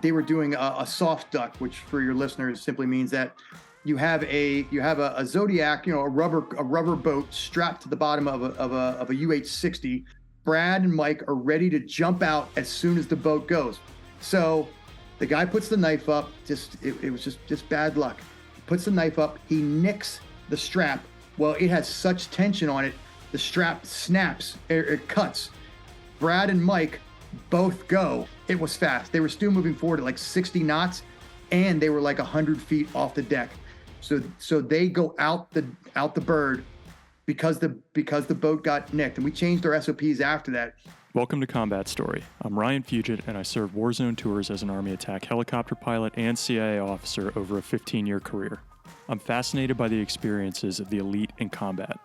they were doing a soft duck, which for your listeners simply means that you have a Zodiac, a rubber boat strapped to the bottom of a UH-60. Brad and Mike are ready to jump out as soon as the boat goes. So the guy puts the knife up. It was just bad luck. He puts the knife up. He nicks the strap. Well, it has such tension on it, the strap snaps. It cuts. Brad and Mike both go. It was fast. They were still moving forward at like 60 knots, and they were like 100 feet off the deck. So they go out the bird because the boat got nicked, and we changed our SOPs after that. Welcome to Combat Story. I'm Ryan Fugit, and I served Warzone tours as an Army attack helicopter pilot and CIA officer over a 15-year career. I'm fascinated by the experiences of the elite in combat.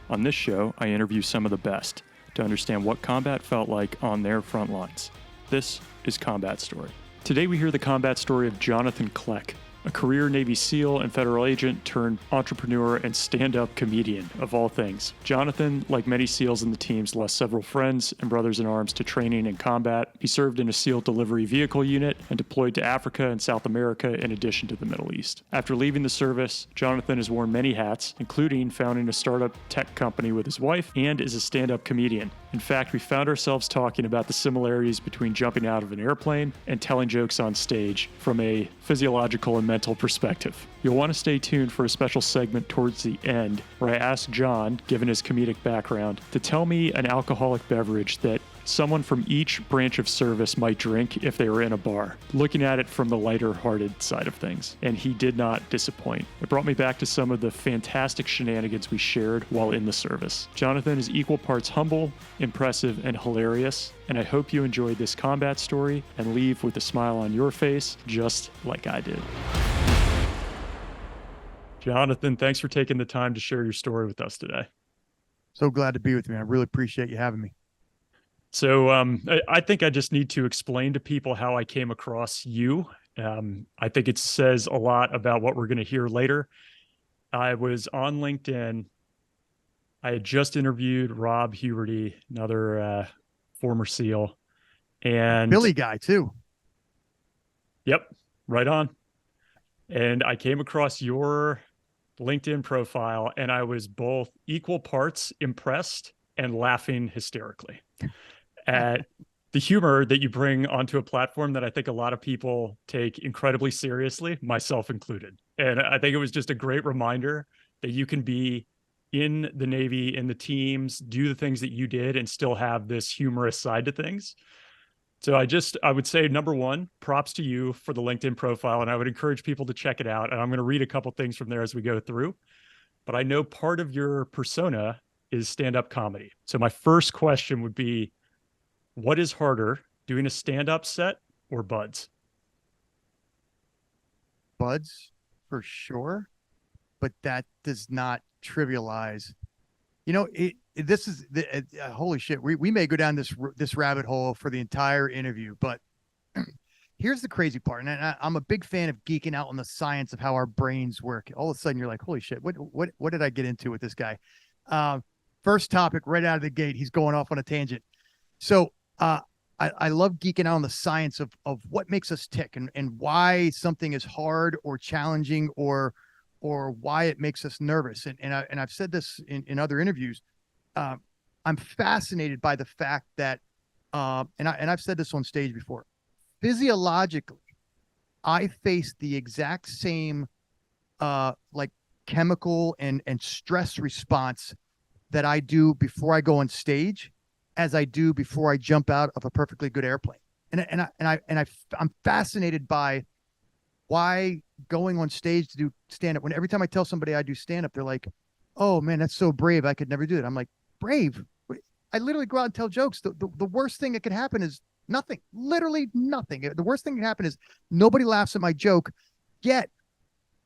On this show, I interview some of the best to understand what combat felt like on their front lines. This is Combat Story. Today we hear the combat story of Jonothan Cleck, a career Navy SEAL and federal agent turned entrepreneur and stand-up comedian, of all things. Jonothan, like many SEALs in the teams, lost several friends and brothers in arms to training and combat. He served in a SEAL delivery vehicle unit and deployed to Africa and South America in addition to the Middle East. After leaving the service, Jonothan has worn many hats, including founding a startup tech company with his wife and is a stand-up comedian. In fact, we found ourselves talking about the similarities between jumping out of an airplane and telling jokes on stage from a physiological and mental perspective. You'll want to stay tuned for a special segment towards the end where I asked John, given his comedic background, to tell me an alcoholic beverage that someone from each branch of service might drink if they were in a bar, looking at it from the lighter-hearted side of things. And he did not disappoint. It brought me back to some of the fantastic shenanigans we shared while in the service. Jonothan is equal parts humble, impressive, and hilarious, and I hope you enjoyed this combat story and leave with a smile on your face, just like I did. Jonothan, thanks for taking the time to share your story with us today. So glad to be with you, man. I really appreciate you having me. So I think I just need to explain to people how I came across you. I think it says a lot about what we're going to hear later. I was on LinkedIn. I had just interviewed Rob Huberty, another former SEAL. And Billy guy, too. Yep, right on. And I came across your LinkedIn profile, and I was both equal parts impressed and laughing hysterically at the humor that you bring onto a platform that I think a lot of people take incredibly seriously, myself included. And I think it was just a great reminder that you can be in the Navy, in the teams, do the things that you did and still have this humorous side to things. So I would say, number one, props to you for the LinkedIn profile, and I would encourage people to check it out. And I'm going to read a couple things from there as we go through. But I know part of your persona is stand-up comedy. So my first question would be, what is harder, doing a stand-up set or buds? Buds, for sure. But that does not trivialize. This is holy shit. We may go down this rabbit hole for the entire interview, but here's the crazy part. And I'm a big fan of geeking out on the science of how our brains work. All of a sudden you're like, holy shit, what did I get into with this guy? First topic right out of the gate, he's going off on a tangent. So I love geeking out on the science of what makes us tick and why something is hard or challenging or why it makes us nervous. And I've said this in other interviews. I'm fascinated by the fact that, and I've said this on stage before, physiologically, I face the exact same like chemical and stress response that I do before I go on stage as I do before I jump out of a perfectly good airplane. I'm fascinated by why going on stage to do stand-up, when every time I tell somebody I do stand-up, they're like, oh man, that's so brave. I could never do it. I'm like, brave? I literally go out and tell jokes. The worst thing that could happen is nothing, literally nothing. The worst thing that can happen is nobody laughs at my joke. Yet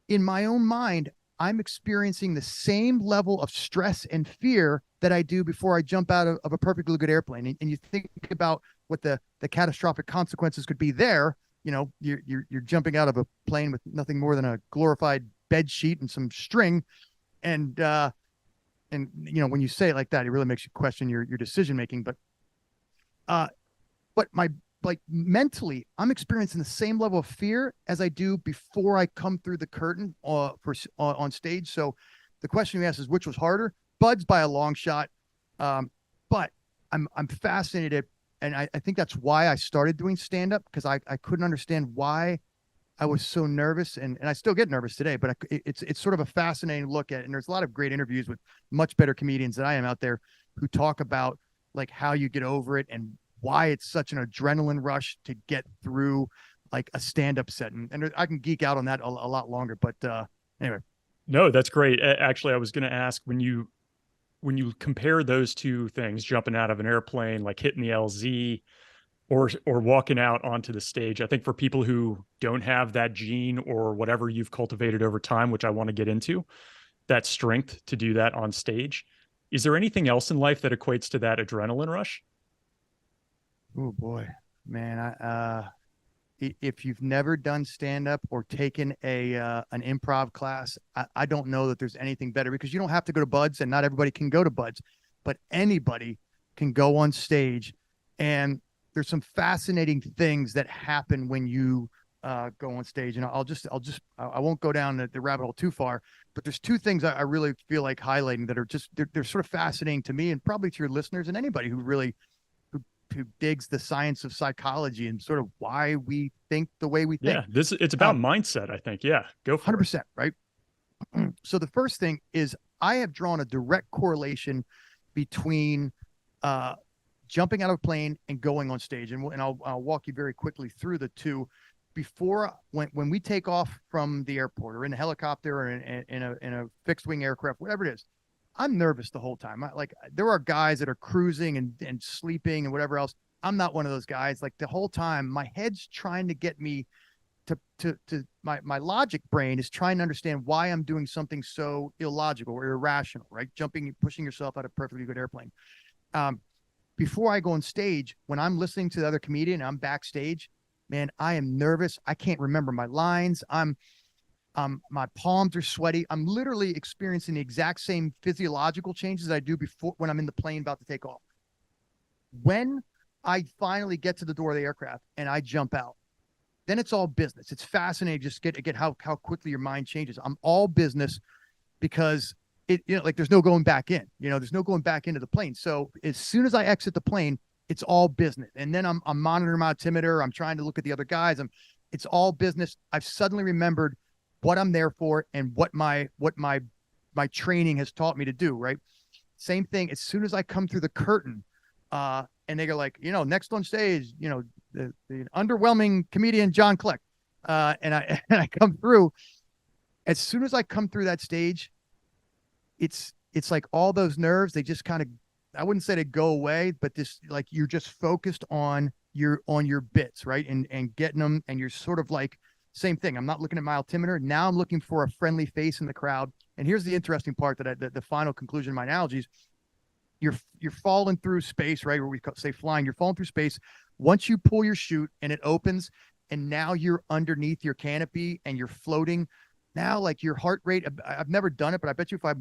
in my own mind, I'm experiencing the same level of stress and fear that I do before I jump out of a perfectly good airplane. And you think about what the catastrophic consequences could be there. You're jumping out of a plane with nothing more than a glorified bed sheet and some string. And when you say it like that, it really makes you question your decision making. But my like mentally, I'm experiencing the same level of fear as I do before I come through the curtain on stage. So the question you asked is which was harder? Buds by a long shot. But I'm fascinated. And I think that's why I started doing stand-up, because I couldn't understand why I was so nervous, and I still get nervous today, but it's sort of a fascinating look at it. And there's a lot of great interviews with much better comedians than I am out there who talk about like how you get over it and why it's such an adrenaline rush to get through like a stand-up set. And I can geek out on that a lot longer, but anyway. No, that's great. Actually, I was going to ask, when you compare those two things, jumping out of an airplane, like hitting the LZ, or walking out onto the stage. I think for people who don't have that gene or whatever you've cultivated over time, which I want to get into, that strength to do that on stage. Is there anything else in life that equates to that adrenaline rush? Oh boy, man. If you've never done stand up or taken an improv class, I don't know that there's anything better, because you don't have to go to Buds, and not everybody can go to Buds, but anybody can go on stage. And there's some fascinating things that happen when you go on stage. And I won't go down the rabbit hole too far, but there's two things I really feel like highlighting that are just, they're sort of fascinating to me, and probably to your listeners and anybody who really, who digs the science of psychology and sort of why we think the way we think. Yeah, it's about mindset, I think. Yeah, go for 100%, right? So the first thing is, I have drawn a direct correlation between jumping out of a plane and going on stage. And I'll walk you very quickly through the two. When we take off from the airport, or in a helicopter, or in a fixed wing aircraft, whatever it is, I'm nervous the whole time. There are guys that are cruising and sleeping and whatever else. I'm not one of those guys. Like, the whole time my head's trying to get me to my logic brain is trying to understand why I'm doing something so illogical or irrational, right? Pushing yourself out of a perfectly good airplane. Before I go on stage, when I'm listening to the other comedian, I'm backstage, man, I am nervous. I can't remember my lines. My palms are sweaty. I'm literally experiencing the exact same physiological changes I do before, when I'm in the plane about to take off. When I finally get to the door of the aircraft and I jump out, then it's all business. It's fascinating just get how quickly your mind changes. I'm all business, because like there's no going back in. There's no going back into the plane. So as soon as I exit the plane, it's all business. And then I'm monitoring my altimeter. I'm trying to look at the other guys. It's all business. I've suddenly remembered what I'm there for and what my training has taught me to do, right? Same thing. As soon as I come through the curtain, and they go like, next on stage, the underwhelming comedian John Cleck, and I come through. As soon as I come through that stage, it's like all those nerves, they just kind of, I wouldn't say they go away, but this, like, you're just focused on your bits, right? And getting them, and you're sort of like, same thing. I'm not looking at my altimeter. Now I'm looking for a friendly face in the crowd. And here's the interesting part, the final conclusion of my analogies. You're falling through space, right? Where we say flying, you're falling through space. Once you pull your chute and it opens, and now you're underneath your canopy and you're floating. Now, like, your heart rate, I've never done it, but I bet you if I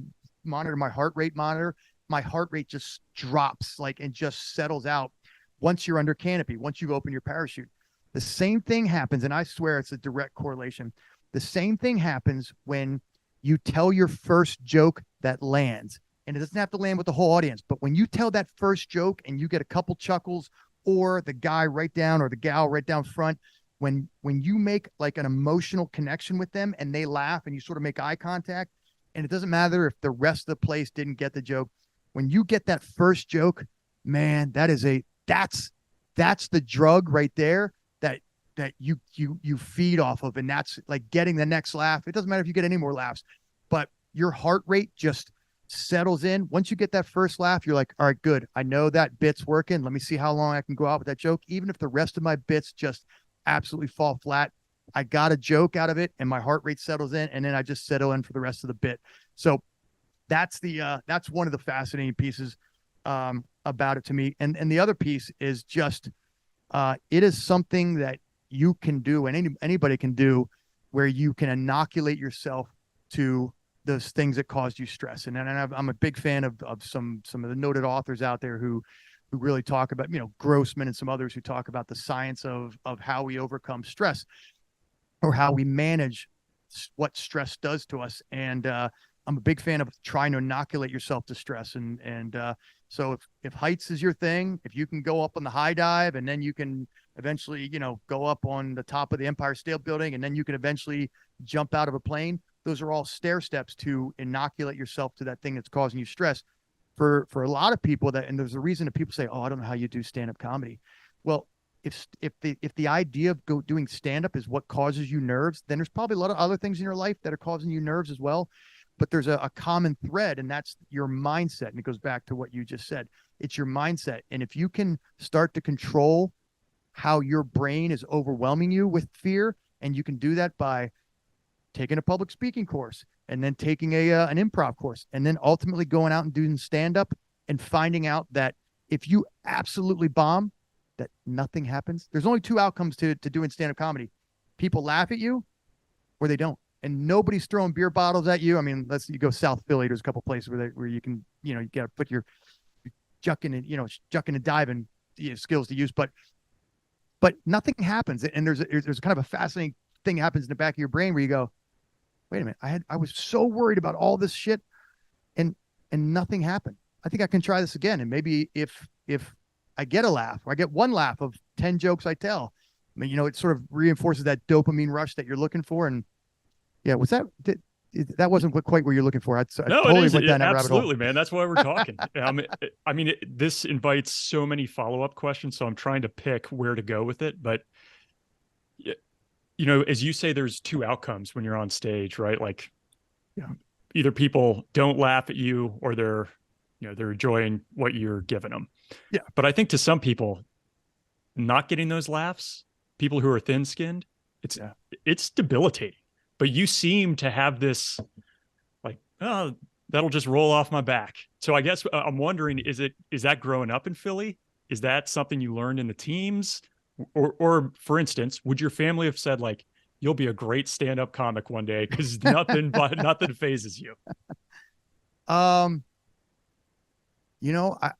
monitor my heart rate my heart rate just drops, like, and just settles out once you're under canopy, once you've opened your parachute. The same thing happens, and I swear it's a direct correlation. The same thing happens when you tell your first joke that lands. And it doesn't have to land with the whole audience, but when you tell that first joke and you get a couple chuckles, or the guy right down, or the gal right down front, when you make like an emotional connection with them and they laugh and you sort of make eye contact, and it doesn't matter if the rest of the place didn't get the joke, when you get that first joke, man, that's the drug right there that you feed off of. And that's like getting the next laugh. It doesn't matter if you get any more laughs, but your heart rate just settles in. Once you get that first laugh, you're like, all right, good. I know that bit's working. Let me see how long I can go out with that joke. Even if the rest of my bits just absolutely fall flat, I got a joke out of it and my heart rate settles in, and then I just settle in for the rest of the bit. So that's one of the fascinating pieces about it to me. And the other piece is just, it is something that you can do, and anybody can do, where you can inoculate yourself to those things that caused you stress. And I'm a big fan of some of the noted authors out there who who really talk about, Grossman and some others who talk about the science of how we overcome stress or how we manage what stress does to us. And I'm a big fan of trying to inoculate yourself to stress. So if heights is your thing, if you can go up on the high dive and then you can eventually, go up on the top of the Empire State Building and then you can eventually jump out of a plane, those are all stair steps to inoculate yourself to that thing that's causing you stress. For a lot of people and there's a reason that people say, oh, I don't know how you do stand-up comedy. Well, if the idea of doing stand-up is what causes you nerves, then there's probably a lot of other things in your life that are causing you nerves as well. But there's a common thread, and that's your mindset. And it goes back to what you just said. It's your mindset. And if you can start to control how your brain is overwhelming you with fear, and you can do that by taking a public speaking course and then taking an improv course and then ultimately going out and doing stand-up and finding out that if you absolutely bomb, that nothing happens. There's only two outcomes to doing stand-up comedy. People laugh at you or they don't. And nobody's throwing beer bottles at you. I mean, you go South Philly, there's a couple places where you can, you got to put your jucking and diving skills to use, but nothing happens. And there's kind of a fascinating thing that happens in the back of your brain where you go, wait a minute, I was so worried about all this shit and nothing happened. I think I can try this again. And maybe if I get a laugh, or I get one laugh of 10 jokes I tell, I mean, it sort of reinforces that dopamine rush that you're looking for. And yeah, that wasn't quite what you're looking for. I totally went down that rabbit hole. Absolutely, man. That's why we're talking. This invites so many follow-up questions, so I'm trying to pick where to go with it. But, as you say, there's two outcomes when you're on stage, right? Like, either people don't laugh at you or they're enjoying what you're giving them. Yeah. But I think to some people, not getting those laughs, people who are thin-skinned, it's debilitating. But you seem to have this, like, oh, that'll just roll off my back. So I guess I'm wondering, is that growing up in Philly? Is that something you learned in the teams? Or for instance, would your family have said, like, you'll be a great stand-up comic one day because nothing phases you? I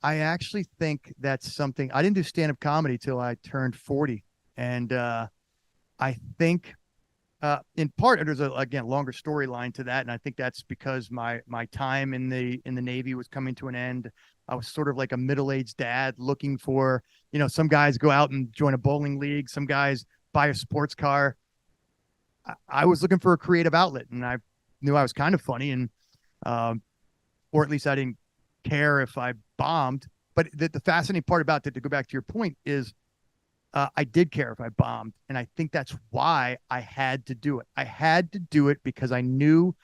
actually think that's something. I didn't do stand-up comedy till I turned 40. And I think in part, there's again longer storyline to that, and I think that's because my time in the Navy was coming to an end. I was sort of like a middle-aged dad looking for, some guys go out and join a bowling league, some guys buy a sports car. I was looking for a creative outlet, and I knew I was kind of funny, and or at least I didn't care if I bombed. But the fascinating part about it, to go back to your point, is I did care if I bombed. And I think that's why I had to do it. I had to do it because I knew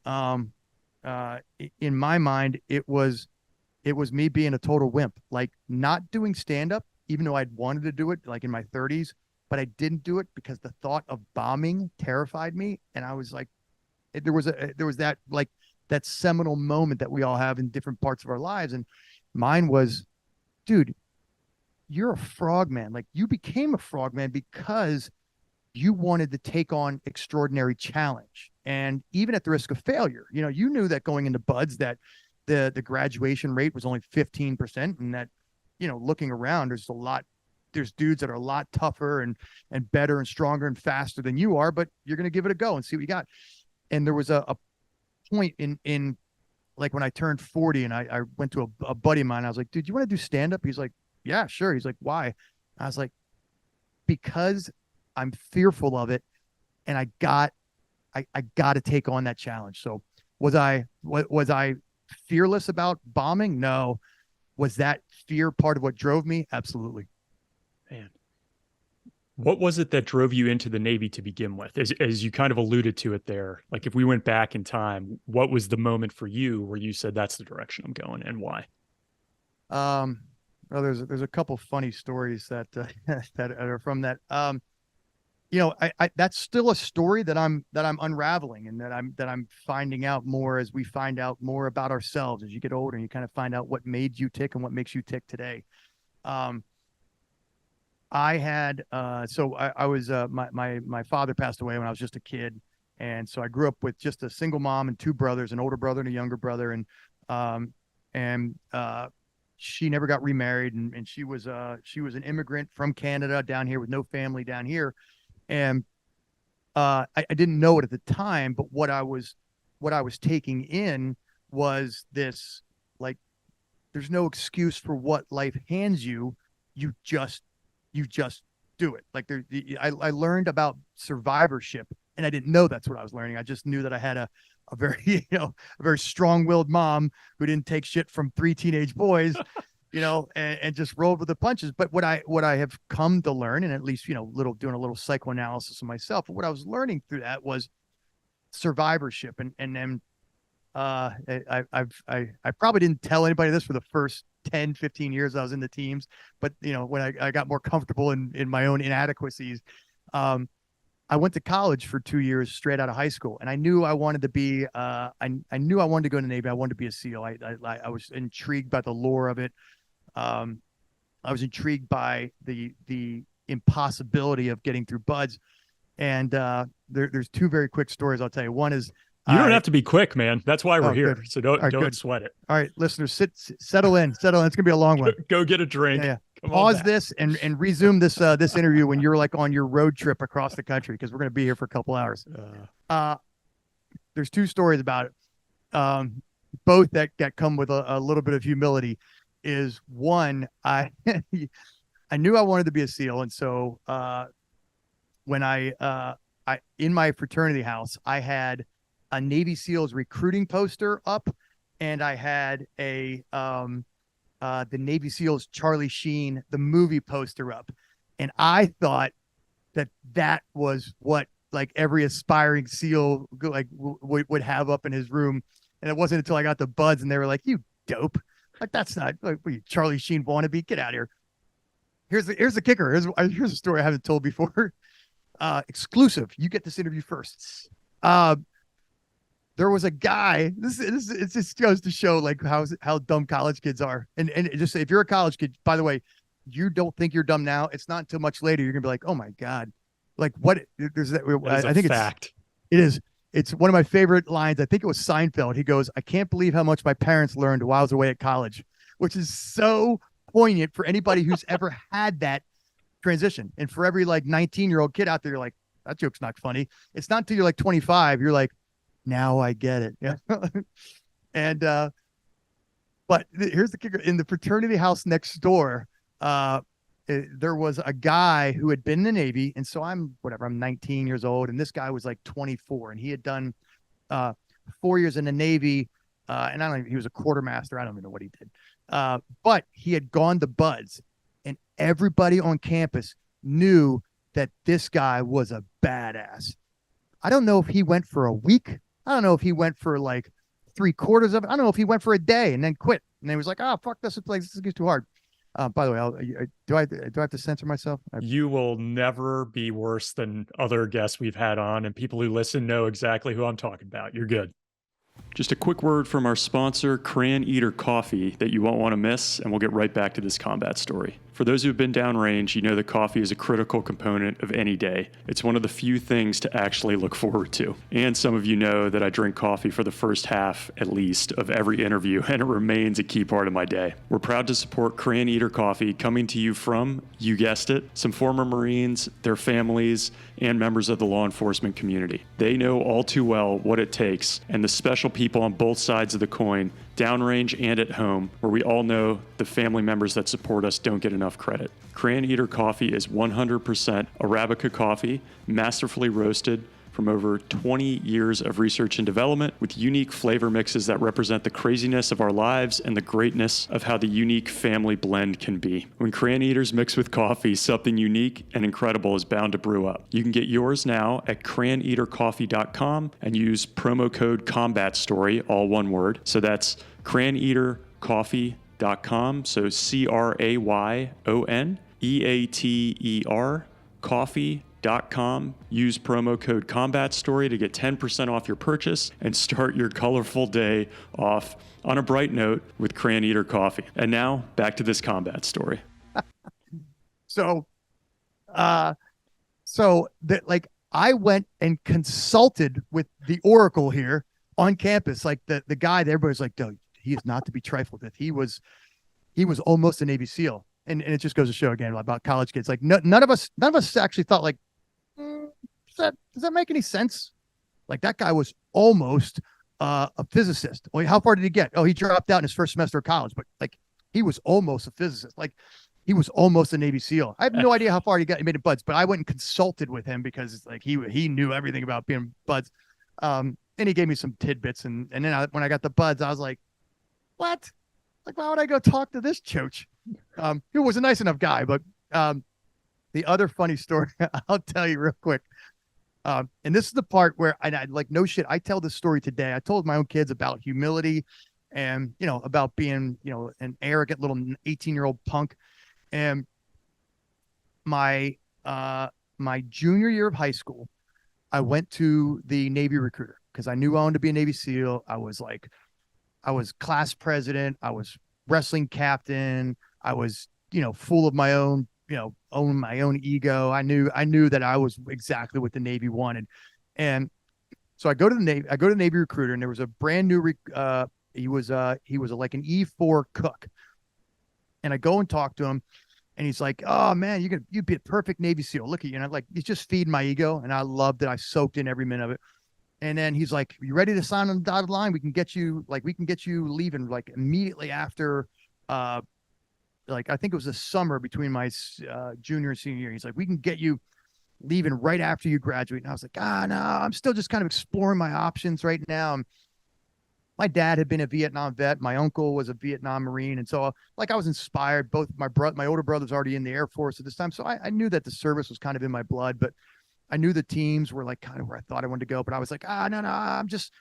in my mind, it was me being a total wimp, like not doing stand-up, even though I'd wanted to do it like in my 30s, but I didn't do it because the thought of bombing terrified me. And I was like, there was that, like, that seminal moment that we all have in different parts of our lives. And mine was, dude, you're a frogman. Like, you became a frogman because you wanted to take on extraordinary challenge. And even at the risk of failure, you knew that going into Buds that the graduation rate was only 15%, and that, looking around, there's dudes that are a lot tougher and better and stronger and faster than you are, but you're going to give it a go and see what you got. And there was a point in like when I turned 40 and I went to a buddy of mine. I was like, dude, you want to do stand up? He's like, yeah, sure. He's like, why? I was like, because I'm fearful of it. And I got to take on that challenge. So was I fearless about bombing? No. Was that fear part of what drove me? Absolutely. Man, what was it that drove you into the Navy to begin with? As you kind of alluded to it there, like if we went back in time, what was the moment for you where you said, that's the direction I'm going, and why? Well, there's a couple funny stories that that are from that. I that's still a story that I'm unraveling, and that I'm finding out more as we find out more about ourselves as you get older, and you kind of find out what made you tick and what makes you tick today. I had I was my father passed away when I was just a kid, and so I grew up with just a single mom and two brothers, an older brother and a younger brother, and she never got remarried, and she was an immigrant from Canada down here with no family down here. And I didn't know it at the time, but what I was taking in was this, like, there's no excuse for what life hands you. You just do it. Like, I learned about survivorship, and I didn't know that's what I was learning. I just knew that I had a very, a very strong-willed mom who didn't take shit from 3 teenage boys, and just rolled with the punches. But what I have come to learn, and at least, doing a little psychoanalysis of myself, what I was learning through that was survivorship. And then I probably didn't tell anybody this for the first 10, 15 years I was in the teams, but when I got more comfortable in my own inadequacies, I went to college for 2 years straight out of high school, and I knew I wanted to be I knew I wanted to go to the Navy. I wanted to be a SEAL. I was intrigued by the lore of it. I was intrigued by the impossibility of getting through buds. And there's 2 very quick stories I'll tell you. One is, you don't have to be quick, man. That's why we're here. Good. So don't Good. sweat it. All right, listeners, settle in. It's gonna be a long one. Go get a drink. Yeah. Come Pause this and resume this interview when you're like on your road trip across the country, because we're gonna be here for a couple hours. There's 2 stories about it. Both that come with a little bit of humility. Is one, I knew I wanted to be a SEAL, and so when I in my fraternity house, I had a Navy SEALs recruiting poster up, and I had the Navy SEALs Charlie Sheen, the movie, poster up. And I thought that was what, like, every aspiring SEAL would have up in his room. And it wasn't until I got the buds and they were like, "You dope. Like, that's not like Charlie Sheen wannabe. Get out of here." Here's the kicker. Here's a story I haven't told before. Exclusive. You get this interview first. There was a guy. It just goes to show, like, how dumb college kids are. And just if you're a college kid, by the way, you don't think you're dumb now. It's not until much later you're gonna be like, "Oh my God, like, what?" There's that. I think fact. It is. It's one of my favorite lines. I think it was Seinfeld. He goes, "I can't believe how much my parents learned while I was away at college," which is so poignant for anybody who's ever had that transition. And for every, like, 19-year-old kid out there, you're like, "That joke's not funny." It's not until you're like 25, you're like, "Now I get it." Yeah. And but here's the kicker. In the fraternity house next door, there was a guy who had been in the Navy. And so I'm 19 years old, and this guy was like 24, and he had done 4 years in the Navy. And I don't know, he was a quartermaster. I don't even know what he did. But he had gone to buds, and everybody on campus knew that this guy was a badass. I don't know if he went for a week. I don't know if he went for like 3/4 of it. I don't know if he went for a day and then quit. And he was like, "Oh, fuck this place. This is too hard." By the way, do I have to censor myself? You will never be worse than other guests we've had on, and people who listen know exactly who I'm talking about. You're good. Just a quick word from our sponsor, CrayonEater Coffee, that you won't want to miss, and we'll get right back to this combat story. For those who've been downrange, you know that coffee is a critical component of any day. It's one of the few things to actually look forward to. And some of you know that I drink coffee for the first half, at least, of every interview, and it remains a key part of my day. We're proud to support CrayonEater Coffee, coming to you from, you guessed it, some former Marines, their families, and members of the law enforcement community. They know all too well what it takes, and the special people on both sides of the coin, downrange and at home, where we all know the family members that support us don't get enough credit. CrayonEater Coffee is 100% Arabica coffee, masterfully roasted from over 20 years of research and development, with unique flavor mixes that represent the craziness of our lives and the greatness of how the unique family blend can be. When CrayonEaters mix with coffee, something unique and incredible is bound to brew up. You can get yours now at CrayonEaterCoffee.com and use promo code CombatStory, all one word. So that's CrayonEaterCoffee.com. So CrayonEater Coffee.com. Use promo code Combat Story to get 10% off your purchase and start your colorful day off on a bright note with CrayonEater Coffee. And now back to this combat story. So that, like, I went and consulted with the Oracle here on campus, like the guy that everybody's like, "Doug, he is not to be trifled with." He was he was almost a Navy SEAL. And it just goes to show again about college kids. Like none of us actually thought like, does that make any sense? Like that guy was almost a physicist. Well, how far did he get? Oh, he dropped out in his first semester of college, but like he was almost a physicist. Like he was almost a Navy SEAL. I have no idea how far he got. He made it buds, but I went and consulted with him because it's like he knew everything about being buds. And he gave me some tidbits, and then when I got the buds, I was like, what? Like, why would I go talk to this choach? He was a nice enough guy, but the other funny story I'll tell you real quick. And this is the part where I like, no shit, I tell this story today. I told my own kids about humility and, about being, an arrogant little 18-year-old punk. And my junior year of high school, I went to the Navy recruiter because I knew I wanted to be a Navy SEAL. I was class president. I was wrestling captain. I was, full of my own, own my own ego. I knew that I was exactly what the Navy wanted. And so I go to the Navy recruiter, and there was a brand new, he was like an E4 cook. And I go and talk to him, and he's like, "Oh man, you'd be a perfect Navy SEAL. Look at you." And I'm like, he's just feeding my ego. And I loved it. I soaked in every minute of it. And then he's like, "You ready to sign on the dotted line? We can get you leaving like immediately after, like I think it was the summer between my junior and senior year." He's like, "We can get you leaving right after you graduate." And I was like, no, I'm still just kind of exploring my options right now. My dad had been a Vietnam vet. My uncle was a Vietnam Marine. And so like I was inspired. Both my older brother's already in the Air Force at this time. So I knew that the service was kind of in my blood, but I knew the teams were like kind of where I thought I wanted to go. But I was like, no, I'm just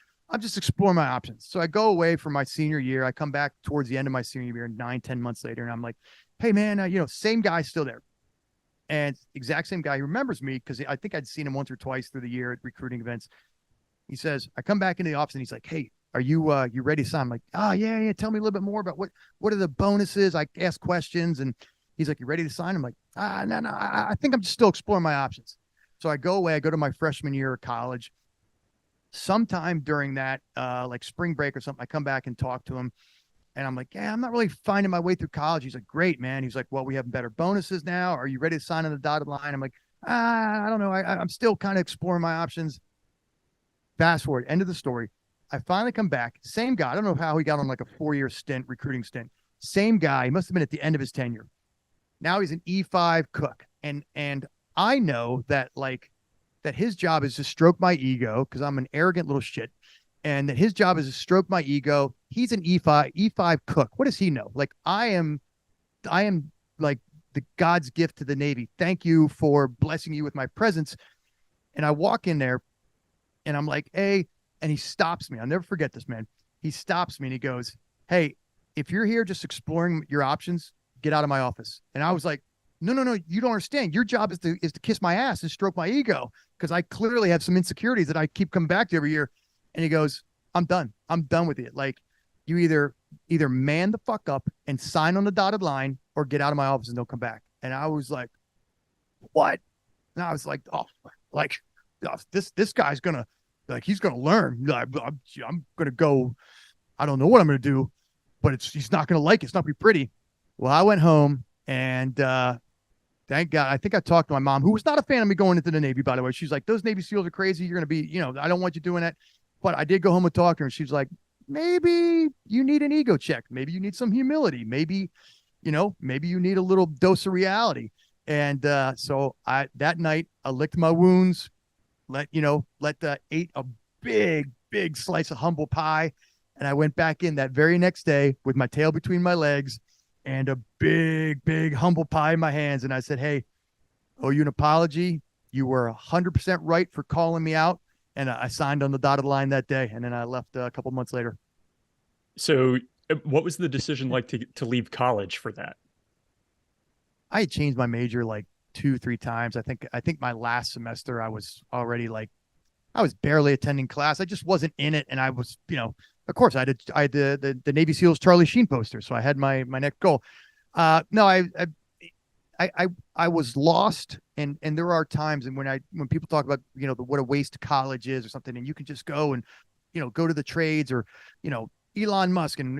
exploring my options. So I go away for my senior year. I come back towards the end of my senior year, 9-10 months later. And I'm like, "Hey man, same guy still there." And exact same guy. He remembers me because I think I'd seen him once or twice through the year at recruiting events. He says, I come back into the office and he's like, "Hey, are you ready to sign?" I'm like, "Oh yeah. Tell me a little bit more about what are the bonuses?" I ask questions, and he's like, "You ready to sign?" I'm like, no, I think I'm just still exploring my options. So I go away. I go to my freshman year of college. Sometime during that, like spring break or something, I come back and talk to him. And I'm like, "Yeah, I'm not really finding my way through college." He's like, "Great, man." He's like, "Well, we have better bonuses now. Are you ready to sign on the dotted line?" I'm like, I don't know. I'm still kind of exploring my options. Fast forward, end of the story. I finally come back. Same guy. I don't know how he got on like a 4-year recruiting stint. Same guy. He must have been at the end of his tenure. Now he's an E5 cook. And I know that that his job is to stroke my ego because I'm an arrogant little shit, and that his job is to stroke my ego. He's an E5 cook. What does he know? Like I am like the God's gift to the Navy. Thank you for blessing you with my presence. And I walk in there and I'm like, "Hey," and he stops me. I'll never forget this, man. He stops me and he goes, "Hey, if you're here just exploring your options, get out of my office." And I was like, no, you don't understand. Your job is to kiss my ass and stroke my ego because I clearly have some insecurities that I keep coming back to every year. And he goes, "I'm done. I'm done with it. Like you either man the fuck up and sign on the dotted line or get out of my office and don't come back." And I was like, "What?" And I was like, "Oh, like this guy's gonna he's gonna learn. I'm gonna go. I don't know what I'm gonna do, but he's not gonna like it. It's not gonna be pretty." Well, I went home and thank God. I think I talked to my mom, who was not a fan of me going into the Navy, by the way. She's like, "Those Navy SEALs are crazy. You're gonna be, I don't want you doing that." But I did go home and talk to her, and she's like, "Maybe you need an ego check. Maybe you need some humility. Maybe you need a little dose of reality." And so that night I licked my wounds, ate a big slice of humble pie, and I went back in that very next day with my tail between my legs and a big humble pie in my hands. And I said, "Hey, owe you an apology. You were 100% right for calling me out." And I signed on the dotted line that day. And then I left a couple months later. So what was the decision like to leave college for that? I had changed my major like 2-3 times. I think my last semester I was already I was barely attending class. I just wasn't in it. And I was, of course I had the Navy SEALs Charlie Sheen poster. So I had my next goal. No, I was lost. And there are times when people talk about, what a waste college is or something, and you can just go and, go to the trades or, Elon Musk and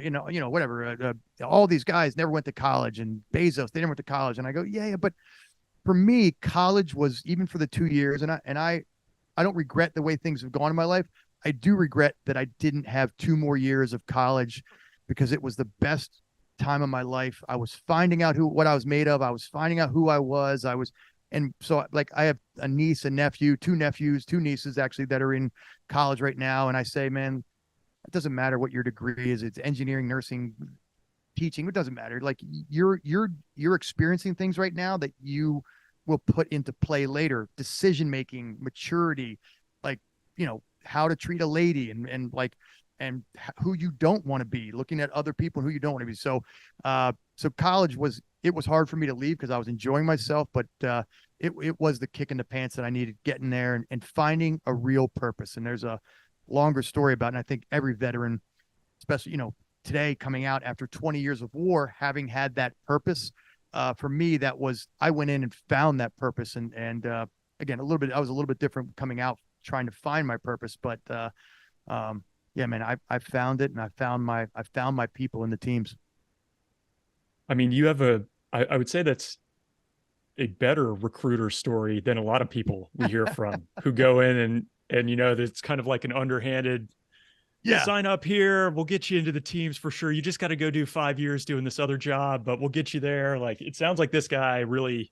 whatever, all these guys never went to college, and Bezos, they never went to college. And I go, yeah, but for me, college was, even for the 2 years, and I don't regret the way things have gone in my life. I do regret that I didn't have 2 more years of college, because it was the best time of my life. I was finding out what I was made of. I was finding out who I was. And so, like, I have a niece, a nephew, two nephews, two nieces actually, that are in college right now. And I say, man, it doesn't matter what your degree is. It's engineering, nursing, teaching. It doesn't matter. Like, you're experiencing things right now that you will put into play later. Decision making, maturity, like, how to treat a lady, and who you don't want to be, looking at other people who you don't want to be. So college was hard for me to leave, because I was enjoying myself, but it was the kick in the pants that I needed, getting there and finding a real purpose. And there's a longer story about it. And I think every veteran, especially, today, coming out after 20 years of war, having had that purpose, for me, I went in and found that purpose. And again, I was a little bit different coming out, trying to find my purpose, but yeah, man, I found it, and I found my people in the teams. I mean, you have I would say that's a better recruiter story than a lot of people we hear from who go in and it's kind of like an underhanded, Yeah. sign up here, we'll get you into the teams for sure. You just got to go do 5 years doing this other job, but we'll get you there. Like, it sounds like this guy really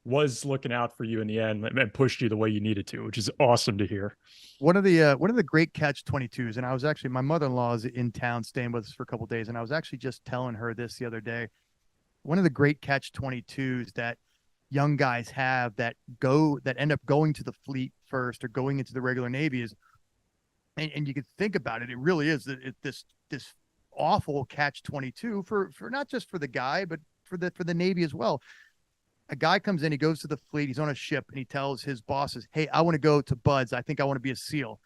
was looking out for you in the end and pushed you the way you needed to, which is awesome to hear. One of the great catch-22s, and I was actually, my mother-in-law is in town staying with us for a couple of days, and I was actually just telling her this the other day. One of the great catch-22s that young guys have that end up going to the fleet first, or going into the regular Navy, is, and you could think about it, it really is this awful catch-22 for not just for the guy, but for the Navy as well. A guy comes in, he goes to the fleet, he's on a ship, and he tells his bosses, hey, I want to go to Buds. I think I want to be a SEAL.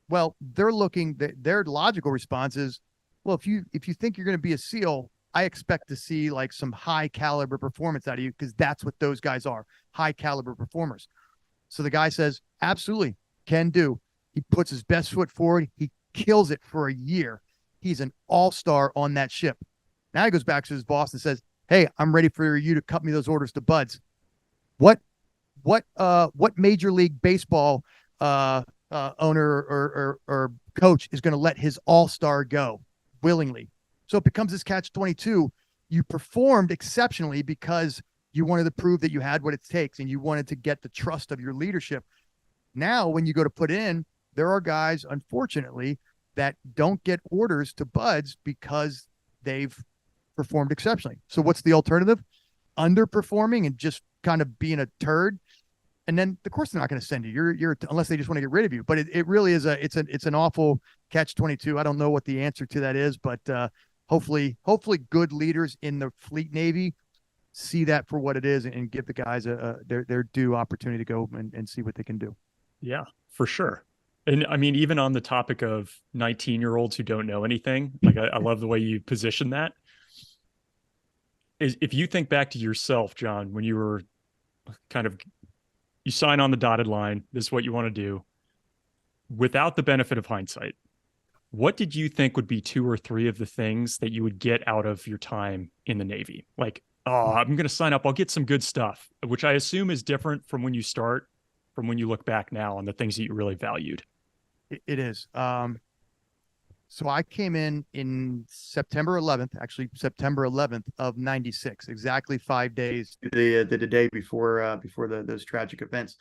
Well, their logical response is, well, if you think you're going to be a SEAL, I expect to see like some high caliber performance out of you, because that's what those guys are, high caliber performers. So the guy says, absolutely, can do. He puts his best foot forward. He kills it for a year. He's an all-star on that ship. Now he goes back to his boss and says, hey, I'm ready for you to cut me those orders to Buds. What Major League Baseball owner or coach is going to let his all-star go willingly? So it becomes this catch-22. You performed exceptionally because you wanted to prove that you had what it takes, and you wanted to get the trust of your leadership. Now, when you go to put in, there are guys, unfortunately, that don't get orders to Buds because they've performed exceptionally. So what's the alternative? Underperforming and just kind of being a turd. And then, of course, they're not going to send you. You're unless they just want to get rid of you. But it really is it's an awful catch-22. I don't know what the answer to that is, but hopefully good leaders in the Fleet Navy see that for what it is, and give the guys their due opportunity to go and see what they can do. Yeah, for sure. And I mean, even on the topic of 19-year-olds who don't know anything, like I love the way you position that. Is if you think back to yourself, John, when you were you sign on the dotted line, this is what you want to do. Without the benefit of hindsight, what did you think would be 2 or 3 of the things that you would get out of your time in the Navy? Like, oh, I'm going to sign up, I'll get some good stuff, which I assume is different from when you start, from when you look back now on the things that you really valued. It is. So I came in September 11th, actually September 11th of 96, exactly 5 days the day before those tragic events.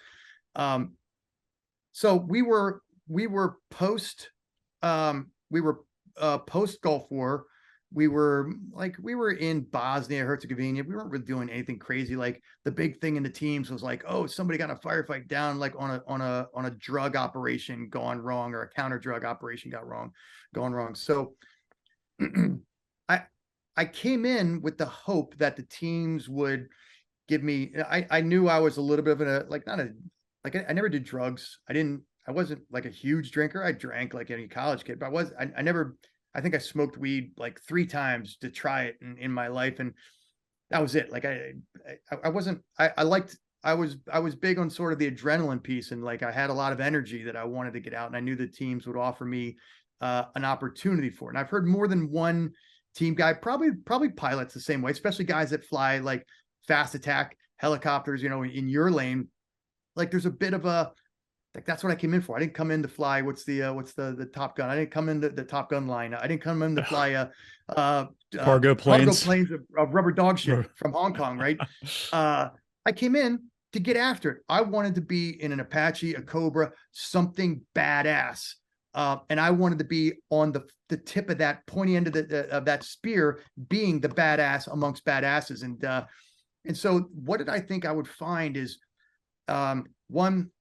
So we were post post Gulf War. We were in Bosnia Herzegovina. We weren't really doing anything crazy. Like, the big thing in the teams was like, oh, somebody got a firefight down, like on a drug operation gone wrong, or a counter drug operation gone wrong. So I came in with the hope that the teams would give me. I knew I was a little bit of I never did drugs. I wasn't like a huge drinker. I drank like any college kid, but I think I smoked weed like 3 times to try it in my life. And that was it. Like, I was big on sort of the adrenaline piece, and like, I had a lot of energy that I wanted to get out, and I knew the teams would offer me an opportunity for it. And I've heard more than one team guy, probably pilots the same way, especially guys that fly like fast attack helicopters, in your lane. Like there's a bit of a, like, that's what I came in for. I didn't come in to fly. What's the Top Gun? I didn't come in the Top Gun line. I didn't come in to fly Cargo planes. of rubber dog shit from Hong Kong, right? I came in to get after it. I wanted to be in an Apache, a Cobra, something badass. And I wanted to be on the tip of that pointy end of that spear, being the badass amongst badasses. And so what did I think I would find is, one,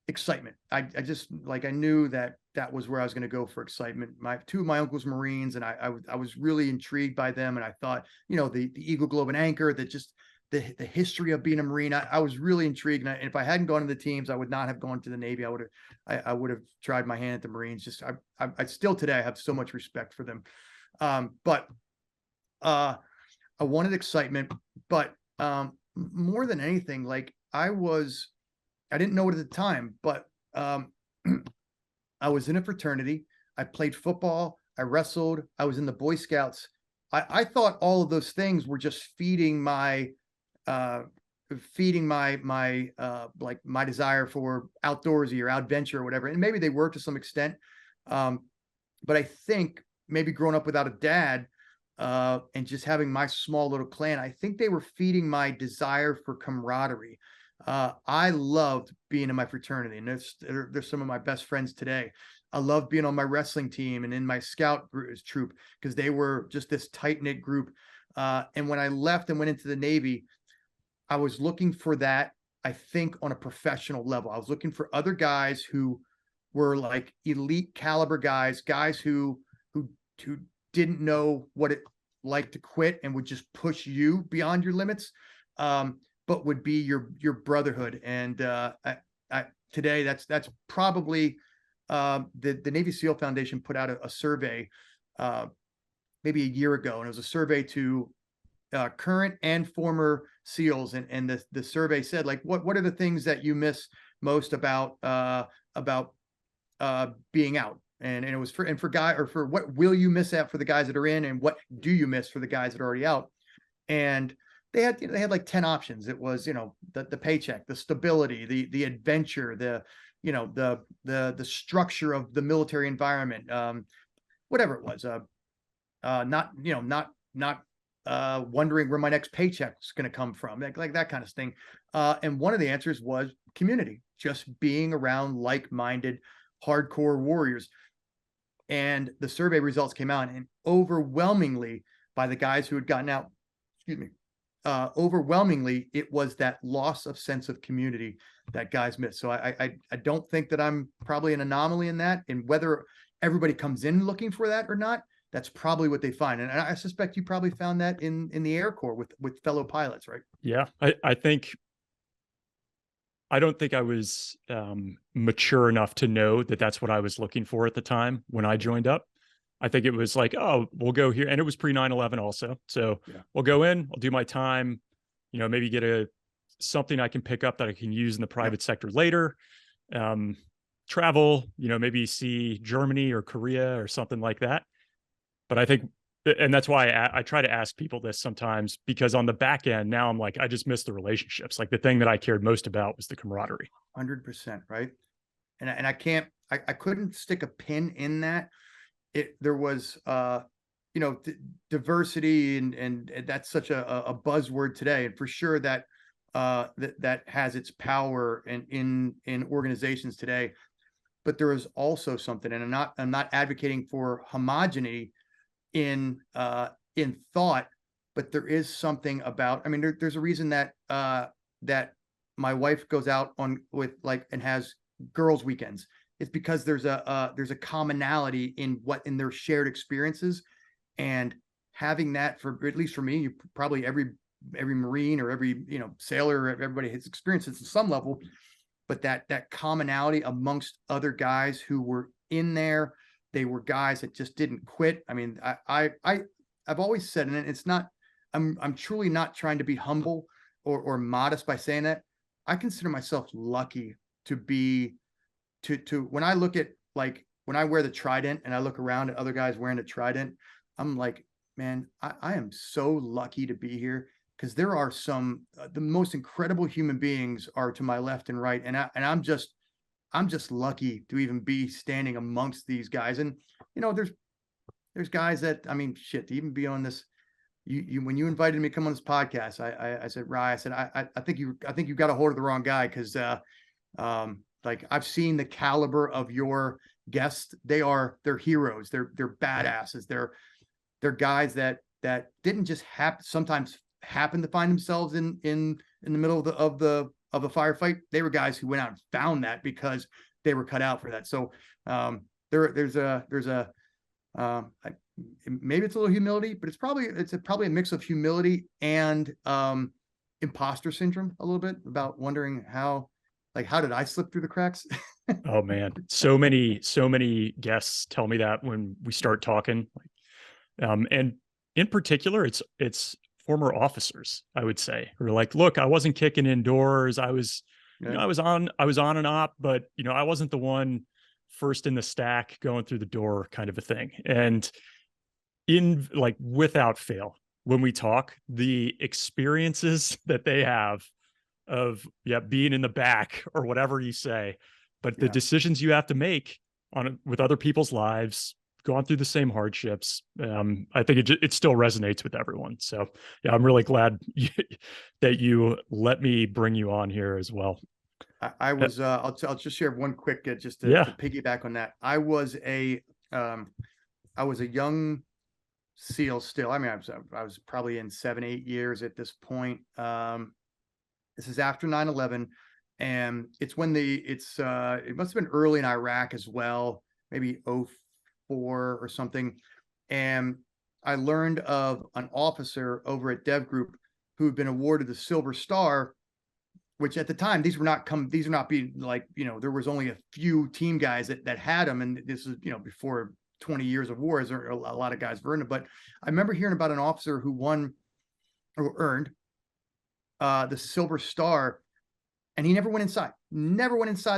excitement. I just, like, I knew that was where I was going to go for excitement. Two of my uncles Marines, and I was really intrigued by them. And I thought, the Eagle, Globe, and Anchor, that just the history of being a Marine, I was really intrigued. And if I hadn't gone to the teams, I would not have gone to the Navy. I would have tried my hand at the Marines. Just, I still today, I have so much respect for them. But I wanted excitement, but more than anything, like, I didn't know it at the time, but I was in a fraternity. I played football. I wrestled. I was in the Boy Scouts. I thought all of those things were just feeding my like my desire for outdoorsy or adventure or whatever. And maybe they were to some extent. But I think maybe growing up without a dad and just having my small little clan, I think they were feeding my desire for camaraderie. I loved being in my fraternity, and there's some of my best friends today. I loved being on my wrestling team and in my scout troop, because they were just this tight-knit group. And when I left and went into the Navy, I was looking for that, I think, on a professional level. I was looking for other guys who were like elite caliber guys who didn't know what it like to quit and would just push you beyond your limits. But would be your brotherhood. And today, that's probably the Navy SEAL Foundation put out a survey maybe a year ago, and it was a survey to current and former SEALs, and the survey said, like, what are the things that you miss most about being out, and it was for what will you miss out for the guys that are in, and what do you miss for the guys that are already out. And they had like 10 options. It was, the paycheck, the stability, the adventure, the structure of the military environment, whatever it was, not wondering where my next paycheck is going to come from, like that kind of thing. And one of the answers was community, just being around like-minded, hardcore warriors. And the survey results came out, and overwhelmingly, by the guys who had gotten out, overwhelmingly, it was that loss of sense of community that guys miss. So I don't think that I'm probably an anomaly in that, and whether everybody comes in looking for that or not, that's probably what they find. And I suspect you probably found that in the Air Corps with fellow pilots, right? Yeah, I don't think I was mature enough to know that that's what I was looking for at the time when I joined up. I think it was like, oh, we'll go here. And it was pre 9/11 also. So we'll go in, I'll do my time, maybe get something I can pick up that I can use in the private sector later. Travel, maybe see Germany or Korea or something like that. But I think, and that's why I try to ask people this sometimes, because on the back end, now I'm like, I just miss the relationships. Like the thing that I cared most about was the camaraderie. 100%. Right. And I couldn't stick a pin in that. There was, diversity and that's such a buzzword today. And for sure that has its power in organizations today, but there is also something, and I'm not advocating for homogeneity in thought, but there is something about, I mean, there's a reason that my wife goes out and has girls' weekends. It's because there's a commonality in their shared experiences, and having that, for at least for me, probably every Marine or every sailor, everybody has experienced it to some level, but that commonality amongst other guys who were in there, they were guys that just didn't quit. I mean, I've always said, and it's not, I'm truly not trying to be humble or modest by saying that. I consider myself lucky to be. To when I look at like when I wear the Trident and I look around at other guys wearing the Trident, I'm like, man, I am so lucky to be here, because there are some the most incredible human beings are to my left and right, and I'm just lucky to even be standing amongst these guys. And there's guys that, I mean, shit, to even be on this. You when you invited me to come on this podcast, I said, Rye, I said, I think you got a hold of the wrong guy, because like, I've seen the caliber of your guests. They're heroes. They're badasses. They're guys that didn't just sometimes happen to find themselves in the middle of the firefight. They were guys who went out and found that because they were cut out for that. So there's a maybe it's a little humility, but it's probably a mix of humility and imposter syndrome a little bit, about wondering how did I slip through the cracks? Oh man, so many guests tell me that when we start talking. And in particular, it's former officers, I would say, who are like, look, I wasn't kicking indoors. I was, I was on and op, but I wasn't the one first in the stack going through the door, kind of a thing. And in like, without fail, when we talk, the experiences that they have of being in the back or whatever you say, but the decisions you have to make with other people's lives, gone through the same hardships. I think it still resonates with everyone. So yeah, I'm really glad that you let me bring you on here as well. I was I'll just share one quick just to piggyback on that. I was a young SEAL still. I mean, I was probably in 7-8 years at this point. This is after 9/11, and it's when it must have been early in Iraq as well, maybe 2004 or something. And I learned of an officer over at Dev Group who had been awarded the Silver Star, which at the time, these are not being like, there was only a few team guys that had them. And this is, before 20 years of war, a lot of guys were in it. But I remember hearing about an officer who won or earned the Silver Star, and he never went inside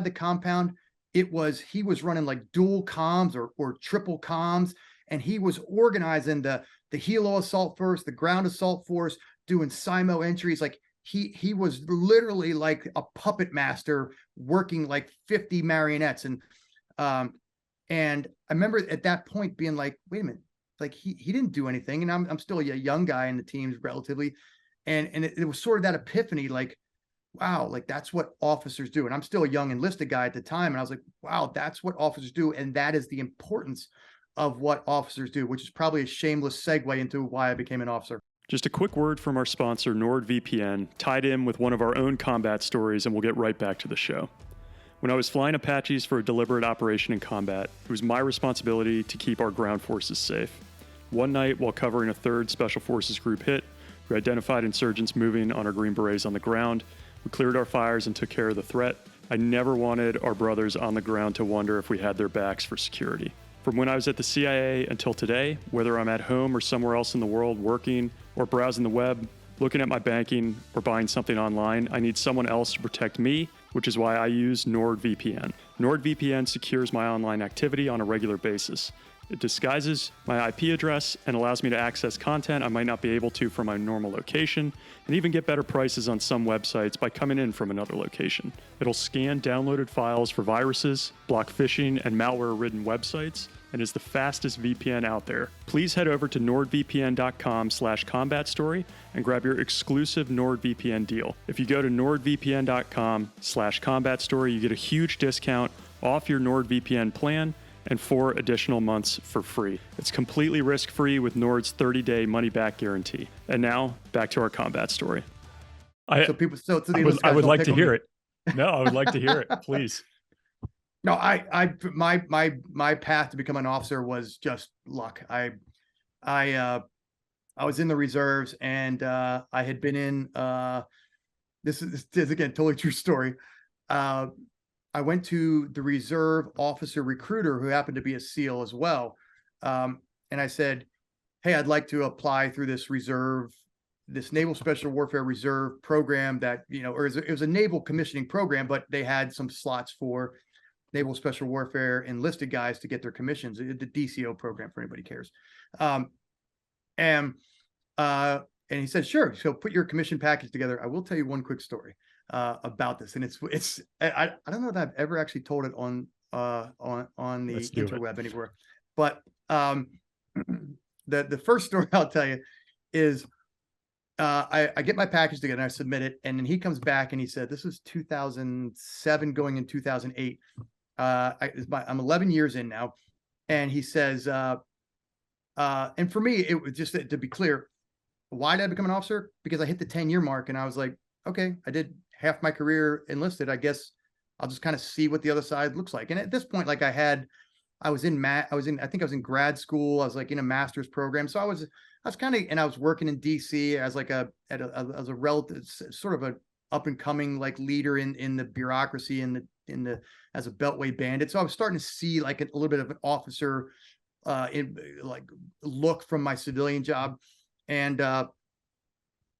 the compound. He was running like dual comms or triple comms, and he was organizing the helo assault force, the ground assault force, doing SIMO entries. Like he was literally like a puppet master working like 50 marionettes. And I remember at that point being like, wait a minute, like he didn't do anything. And I'm still a young guy in the teams relatively. And it was sort of that epiphany, like, wow, like that's what officers do. And I'm still a young enlisted guy at the time. And I was like, wow, that's what officers do. And that is the importance of what officers do, which is probably a shameless segue into why I became an officer. Just a quick word from our sponsor, NordVPN, tied in with one of our own combat stories, and we'll get right back to the show. When I was flying Apaches for a deliberate operation in combat, it was my responsibility to keep our ground forces safe. One night, while covering a 3rd Special Forces group hit, we identified insurgents moving on our Green Berets on the ground. We cleared our fires and took care of the threat. I never wanted our brothers on the ground to wonder if we had their backs for security. From when I was at the CIA until today, whether I'm at home or somewhere else in the world working or browsing the web, looking at my banking or buying something online, I need someone else to protect me, which is why I use NordVPN. NordVPN secures my online activity on a regular basis. It disguises my IP address and allows me to access content I might not be able to from my normal location, and even get better prices on some websites by coming in from another location. It'll scan downloaded files for viruses, block phishing and malware-ridden websites, and is the fastest VPN out there. Please head over to nordvpn.com/combatstory and grab your exclusive NordVPN deal. If you go to nordvpn.com/combatstory, you get a huge discount off your NordVPN plan and 4 additional months for free. It's completely risk-free with Nord's 30-day money-back guarantee. And now, back to our combat story. I would like to hear it. No, I would like to hear it, please. No, my path to become an officer was just luck. I was in the reserves, and I had been in. This is again totally true story. I went to the reserve officer recruiter who happened to be a SEAL as well. And I said, hey, I'd like to apply through this Naval Special Warfare Reserve program that, or it was a naval commissioning program, but they had some slots for Naval Special Warfare enlisted guys to get their commissions, the DCO program for anybody cares. And he said, sure. So put your commission package together. I will tell you one quick story about this. And I don't know that I've ever actually told it on the interweb anywhere, but the first story I'll tell you is I get my package together and I submit it. And then he comes back and he said, this is 2007 going in 2008. I'm 11 years in now. And he says, and for me, it was just to be clear, why did I become an officer? Because I hit the 10-year mark and I was like, okay, I did half my career enlisted. I guess I'll just kind of see what the other side looks like. And at this point, like I was in in grad school. I was like in a master's program. So I was kind of, and I was working in DC as like as a relative, sort of a up and coming like leader in the bureaucracy as a Beltway bandit. So I was starting to see like a little bit of an officer in look from my civilian job. And so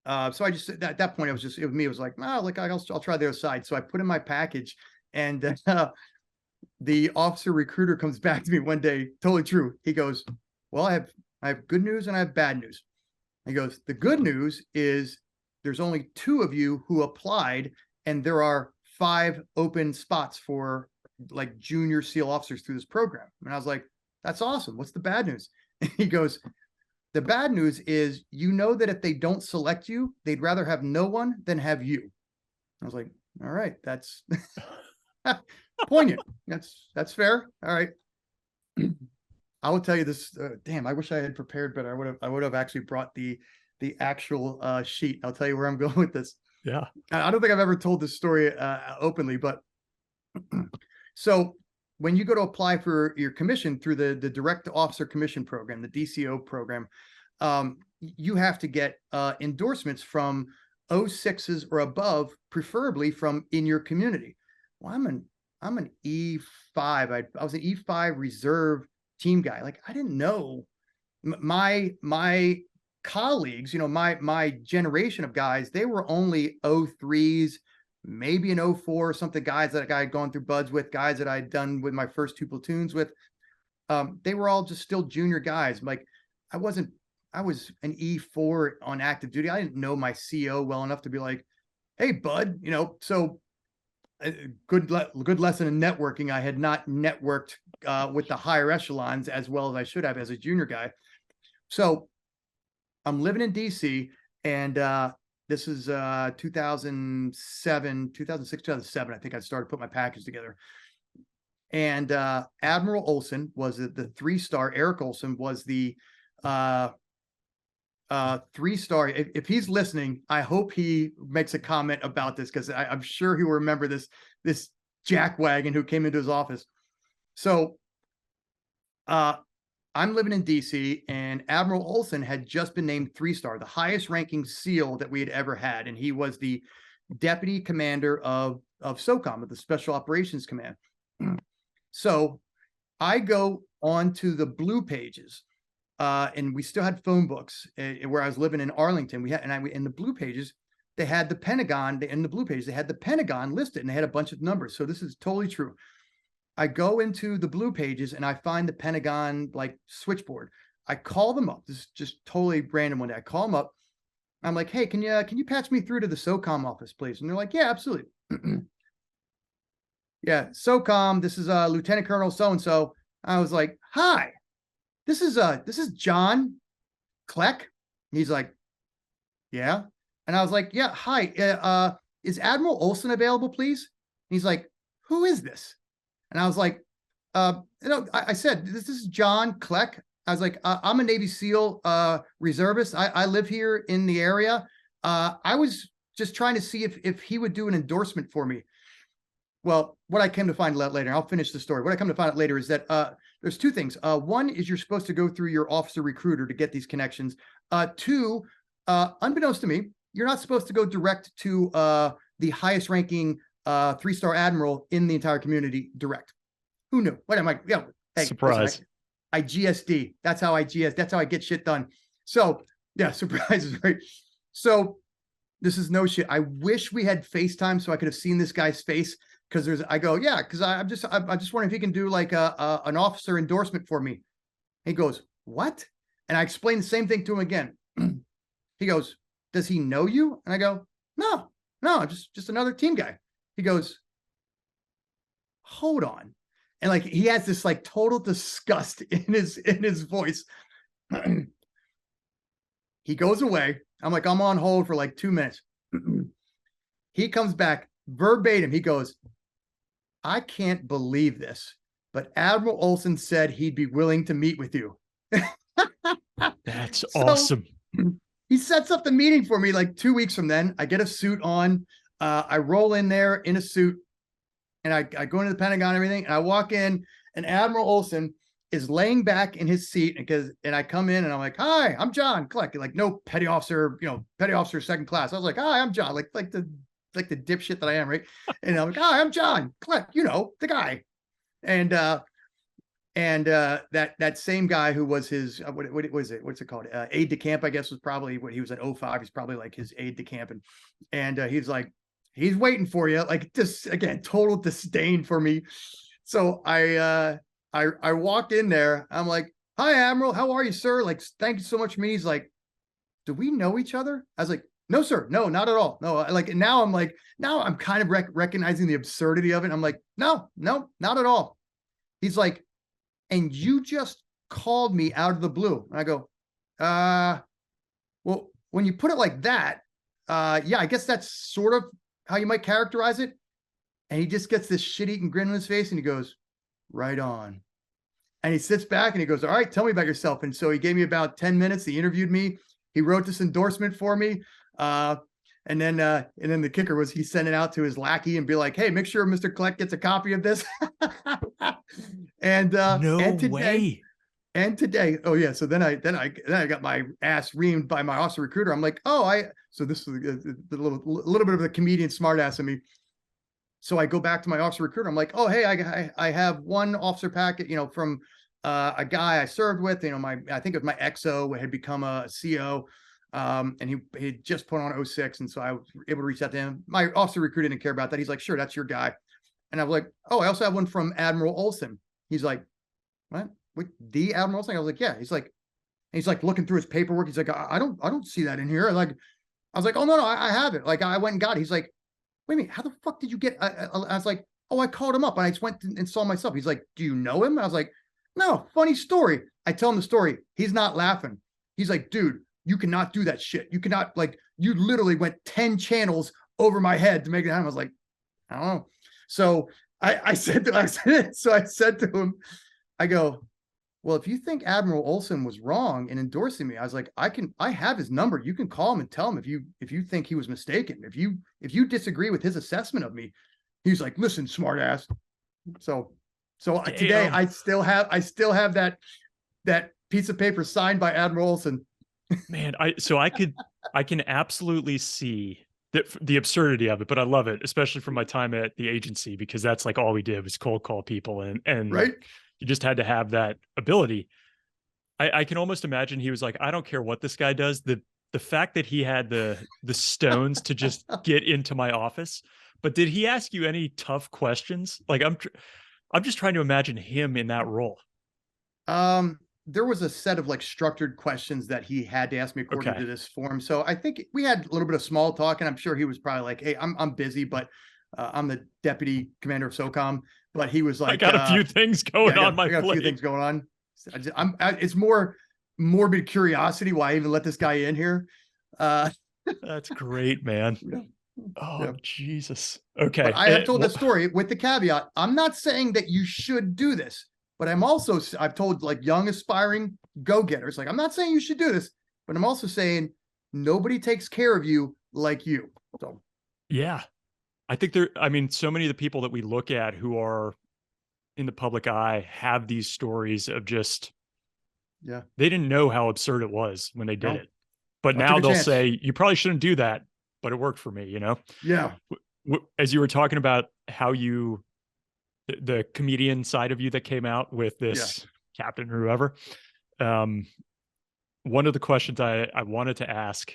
I just, at that point, it was like, oh, like I'll try the other side. So I put in my package, and the officer recruiter comes back to me one day, totally true. He goes, well, I have good news and I have bad news. He goes, the good news is there's only 2 of you who applied, and there are 5 open spots for like junior SEAL officers through this program. And I was like, that's awesome. What's the bad news? And he goes, the bad news is, you know that if they don't select you, they'd rather have no one than have you. I was like, all right, that's poignant. That's fair. All right. I will tell you this. Damn, I wish I had prepared better. I would have actually brought the actual sheet. I'll tell you where I'm going with this. Yeah. I don't think I've ever told this story openly, but so when you go to apply for your commission through the direct officer commission program, the DCO program, you have to get endorsements from 06s or above, preferably from in your community. Well, I'm an E5. I was an E5 reserve team guy. Like, I didn't know my colleagues, my generation of guys, they were only 03s, maybe an 04, something, guys that I had gone through buds with, guys that I'd done with my first 2 platoons with. They were all just still junior guys. Like, I was an E4 on active duty. I didn't know my CO well enough to be like, hey, bud, so good lesson in networking. I had not networked with the higher echelons as well as I should have as a junior guy. So I'm living in DC, and this is 2006, 2007. I think I started putting my package together. And Admiral Olson was the 3-star. Eric Olson was the 3-star. If he's listening, I hope he makes a comment about this, because I'm sure he will remember this jackwagon who came into his office. So I'm living in DC, and Admiral Olson had just been named 3-star, the highest ranking SEAL that we had ever had. And he was the deputy commander of SOCOM, of the Special Operations Command. So I go on to the blue pages, and we still had phone books where I was living in Arlington. In the blue pages, they had the Pentagon. In the blue pages, they had the Pentagon listed, and they had a bunch of numbers. So this is totally true. I go into the blue pages and I find the Pentagon like switchboard. I call them up. This is just totally random one day. I call them up. I'm like, hey, can you patch me through to the SOCOM office, please? And they're like, yeah, absolutely. Yeah, SOCOM, this is Lieutenant Colonel so-and-so. I was like, hi, this is John Cleck. He's like, yeah. And I was like, yeah, hi, is Admiral Olson available, please? And he's like, who is this? And I was like, I said, this is John Cleck. I was like, I'm a Navy SEAL reservist. I live here in the area. I was just trying to see if he would do an endorsement for me. Well, what I came to find out later, I'll finish the story. What I come to find out later is that there's 2 things. One is you're supposed to go through your officer recruiter to get these connections. 2, unbeknownst to me, you're not supposed to go direct to the highest ranking 3-star admiral in the entire community direct. Who knew? What am I? Yeah. Hey, surprise. Listen, I GSD. That's how I get shit done. So yeah, surprise is great. So this is no shit. I wish we had FaceTime so I could have seen this guy's face, Cause I go, yeah, cause I'm just wondering if he can do like an officer endorsement for me. He goes, what? And I explained the same thing to him again. He goes, does he know you? And I go, no, just another team guy. He goes, hold on. And like, he has this like total disgust in his voice. He goes away. I'm like, I'm on hold for like 2 minutes. He comes back verbatim. He goes, I can't believe this, but Admiral Olson said he'd be willing to meet with you. That's So, awesome. He sets up the meeting for me like 2 weeks from then. I get a suit on. I roll in there in a suit, and I go into the Pentagon and everything. And I walk in, and Admiral Olson is laying back in his seat and I come in and I'm like, hi, I'm John Cleck. Like no petty officer, petty officer second class. I was like, hi, I'm John, like the dipshit that I am, right? And I'm like, hi, I'm John Cleck, the guy. And that same guy who was his what was it? What's it called? Aide de camp, I guess, was probably what he was at 05. He's probably like his aide de camp, and he's like, he's waiting for you. Like just again, total disdain for me. So I walked in there. I'm like, hi, Admiral. How are you, sir? Like, thank you so much for me. He's like, do we know each other? I was like, no, sir. No, not at all. No, like now I'm kind of recognizing the absurdity of it. I'm like, no, not at all. He's like, and you just called me out of the blue. And I go, well, when you put it like that, yeah, I guess that's sort of how you might characterize it. And he just gets this shit-eating grin on his face and he goes, right on. And he sits back and he goes, all right, tell me about yourself. And so he gave me about 10 minutes. He interviewed me. He wrote this endorsement for me. And then the kicker was he sent it out to his lackey and be like, hey, make sure Mr. Cleck gets a copy of this. No way. And today, oh yeah. So then I got my ass reamed by my officer recruiter. I'm like, so this is a little bit of the comedian smartass in me. So I go back to my officer recruiter. I'm like, oh, hey, I have one officer packet, from a guy I served with, I think it was my XO had become a CO. And he had just put on 06. And so I was able to reach out to him. My officer recruiter didn't care about that. He's like, sure, that's your guy. And I was like, oh, I also have one from Admiral Olson. He's like, what? The Admiral Olson? I was like, yeah. He's like looking through his paperwork. He's like, I don't see that in here. Like, I was like, oh, no, I have it. Like, I went and got it. He's like, wait a minute, how the fuck did you get? I was like, oh, I called him up and I just went and saw myself. He's like, do you know him? I was like, no, funny story. I tell him the story. He's not laughing. He's like, dude, you cannot do that shit. You cannot, like, you literally went 10 channels over my head to make it happen. I was like, I don't know. So I said to him, I go, well, if you think Admiral Olson was wrong in endorsing me, I was like, I have his number. You can call him and tell him if you think he was mistaken. If you disagree with his assessment of me. He's like, listen, smart ass. So today I still have that piece of paper signed by Admiral Olson. Man, I can absolutely see the absurdity of it, but I love it, especially from my time at the agency, because that's like all we did was cold call people and right. You just had to have that ability. I can almost imagine he was like, I don't care what this guy does. The fact that he had the stones to just get into my office. But did he ask you any tough questions? Like I'm just trying to imagine him in that role. There was a set of like structured questions that he had to ask me according to this form. So I think we had a little bit of small talk, and I'm sure he was probably like, hey, I'm busy, but I'm the deputy commander of SOCOM. But he was like, I got a few things going on my plate. I got a few things going on. It's more morbid curiosity why I even let this guy in here. That's great, man. Oh, Jesus. Okay. But I have told the story with the caveat. I'm not saying that you should do this, but I've told like young aspiring go-getters, like, I'm not saying you should do this, but I'm also saying nobody takes care of you like you. So, yeah. I think so many of the people that we look at who are in the public eye have these stories of just, they didn't know how absurd it was when they did it. But I now they'll say, you probably shouldn't do that, but it worked for me, Yeah. As you were talking about how the comedian side of you that came out with this captain or whoever, one of the questions I wanted to ask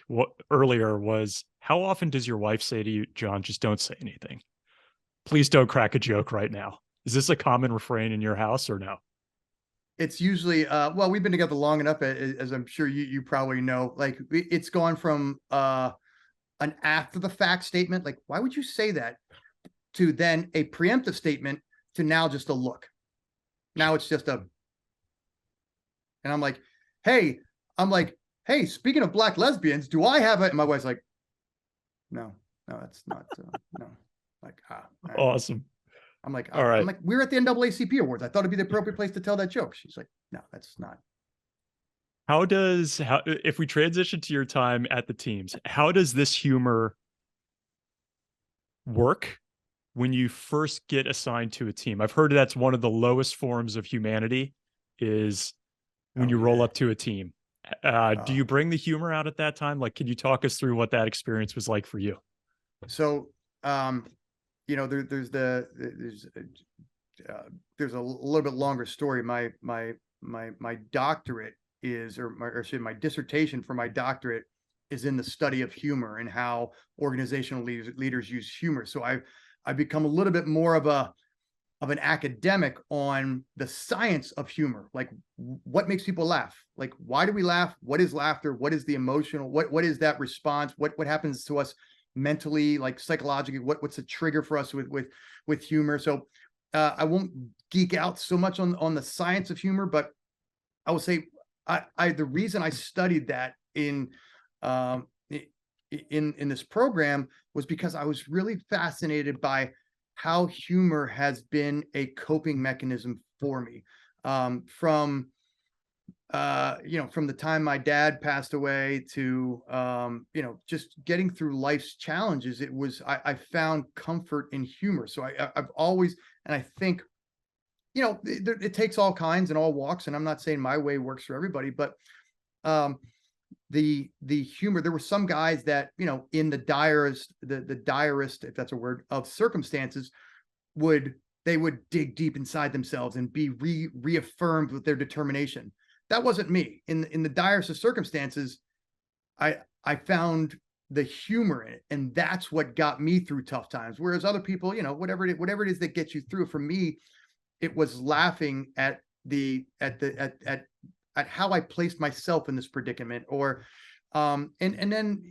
earlier was, how often does your wife say to you, John, just don't say anything? Please don't crack a joke right now. Is this a common refrain in your house or no? It's usually, well, we've been together long enough, as I'm sure you probably know, like it's gone from an after the fact statement, like, why would you say that, to then a preemptive statement, to now just a look. Now it's just a, and hey, I'm like, hey, speaking of black lesbians, do I have it? And my wife's like, no, that's not, no. Like, right. Awesome. I'm like, All right. we're at the NAACP Awards. I thought it'd be the appropriate place to tell that joke. She's like, no, that's not. If we transition to your time at the teams, how does this humor work when you first get assigned to a team? I've heard that's one of the lowest forms of humanity is when you roll up to a team. Do you bring the humor out at that time? Like, can you talk us through what that experience was like for you? So, there's a little bit longer story. My doctorate is, my dissertation for my doctorate is in the study of humor and how organizational leaders use humor. So I've become a little bit more of an academic on the science of humor, like what makes people laugh, like why do we laugh, what is laughter, what is the emotional, what is that response, what happens to us mentally, like psychologically, what's a trigger for us with humor. So I won't geek out so much on the science of humor, but I will say the reason I studied that in this program was because I was really fascinated by how humor has been a coping mechanism for me. From the time my dad passed away to, just getting through life's challenges, I found comfort in humor. So I've always, and I think, it takes all kinds and all walks, and I'm not saying my way works for everybody, but the humor, there were some guys that, in the direst, if that's a word, of circumstances, they would dig deep inside themselves and be reaffirmed with their determination. That wasn't me. In the direst of circumstances, I found the humor in it, and that's what got me through tough times. Whereas other people, whatever it is that gets you through. For me, it was laughing at how I placed myself in this predicament, or and then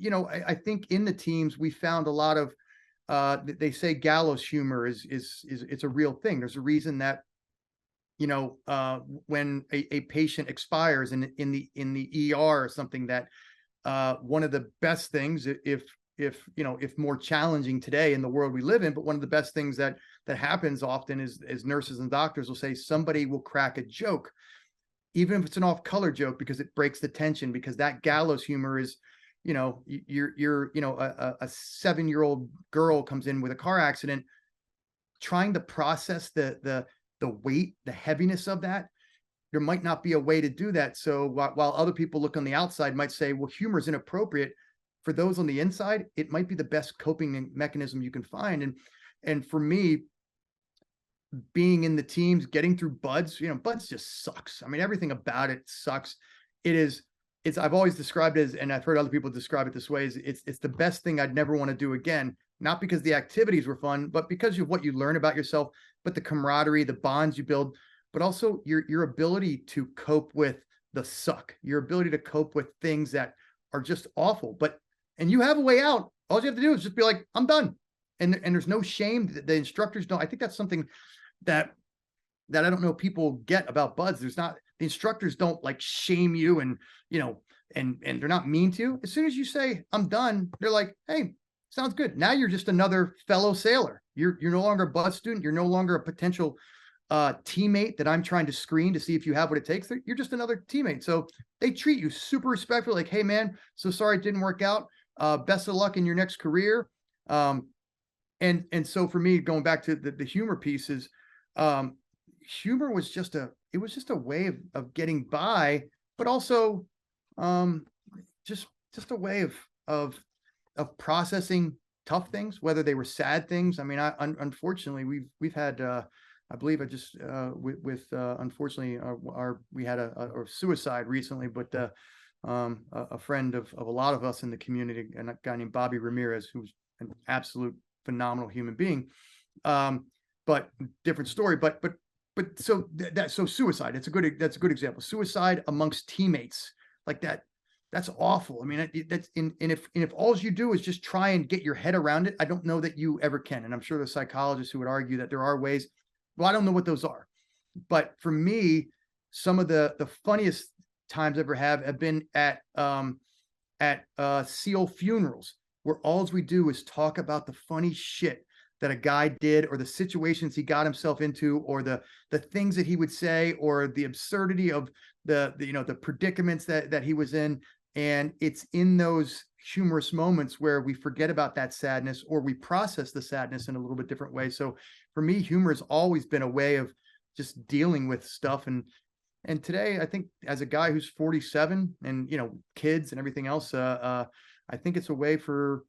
I think in the teams we found a lot of they say gallows humor is it's a real thing. There's a reason that when a patient expires in the ER or something, that one of the best things, if more challenging today in the world we live in, but one of the best things that happens often is nurses and doctors will say somebody will crack a joke, even if it's an off-color joke, because it breaks the tension, because that gallows humor is, you're a 7-year-old girl comes in with a car accident, trying to process the weight, the heaviness of that. There might not be a way to do that. So while other people look on the outside might say, well, humor is inappropriate, for those on the inside, it might be the best coping mechanism you can find. And for me, being in the teams, getting through buds, buds just sucks. I mean, everything about it sucks. I've always described it as, and I've heard other people describe it this way, is it's the best thing I'd never want to do again. Not because the activities were fun, but because of what you learn about yourself, but the camaraderie, the bonds you build, but also your ability to cope with the suck, your ability to cope with things that are just awful. And you have a way out. All you have to do is just be like, I'm done. And there's no shame. The instructors don't. I think that's something that I don't know people get about buds. The instructors don't like shame you and they're not mean to you. As soon as you say, I'm done, they're like, hey, sounds good. Now you're just another fellow sailor. You're no longer a bud student. You're no longer a potential teammate that I'm trying to screen to see if you have what it takes. You're just another teammate. So they treat you super respectfully, like, hey man, so sorry it didn't work out. Best of luck in your next career. And so for me, going back to the humor pieces, humor was just a way of getting by, but also just a way of processing tough things, whether they were sad things. I mean, unfortunately we've had I believe unfortunately we had a suicide recently, but a friend of a lot of us in the community, and a guy named Bobby Ramirez, who's an absolute phenomenal human being. But different story. But so so suicide. That's a good example. Suicide amongst teammates like that. That's awful. I mean, that's and if all you do is just try and get your head around it, I don't know that you ever can. And I'm sure there's psychologists who would argue that there are ways. Well, I don't know what those are. But for me, some of the funniest times I ever have been at SEAL funerals, where all we do is talk about the funny shit that a guy did, or the situations he got himself into, or the things that he would say, or the absurdity of the predicaments that he was in. And it's in those humorous moments where we forget about that sadness, or we process the sadness in a little bit different way. So for me, humor has always been a way of just dealing with stuff. And today, I think as a guy who's 47 and, kids and everything else, I think it's a way for,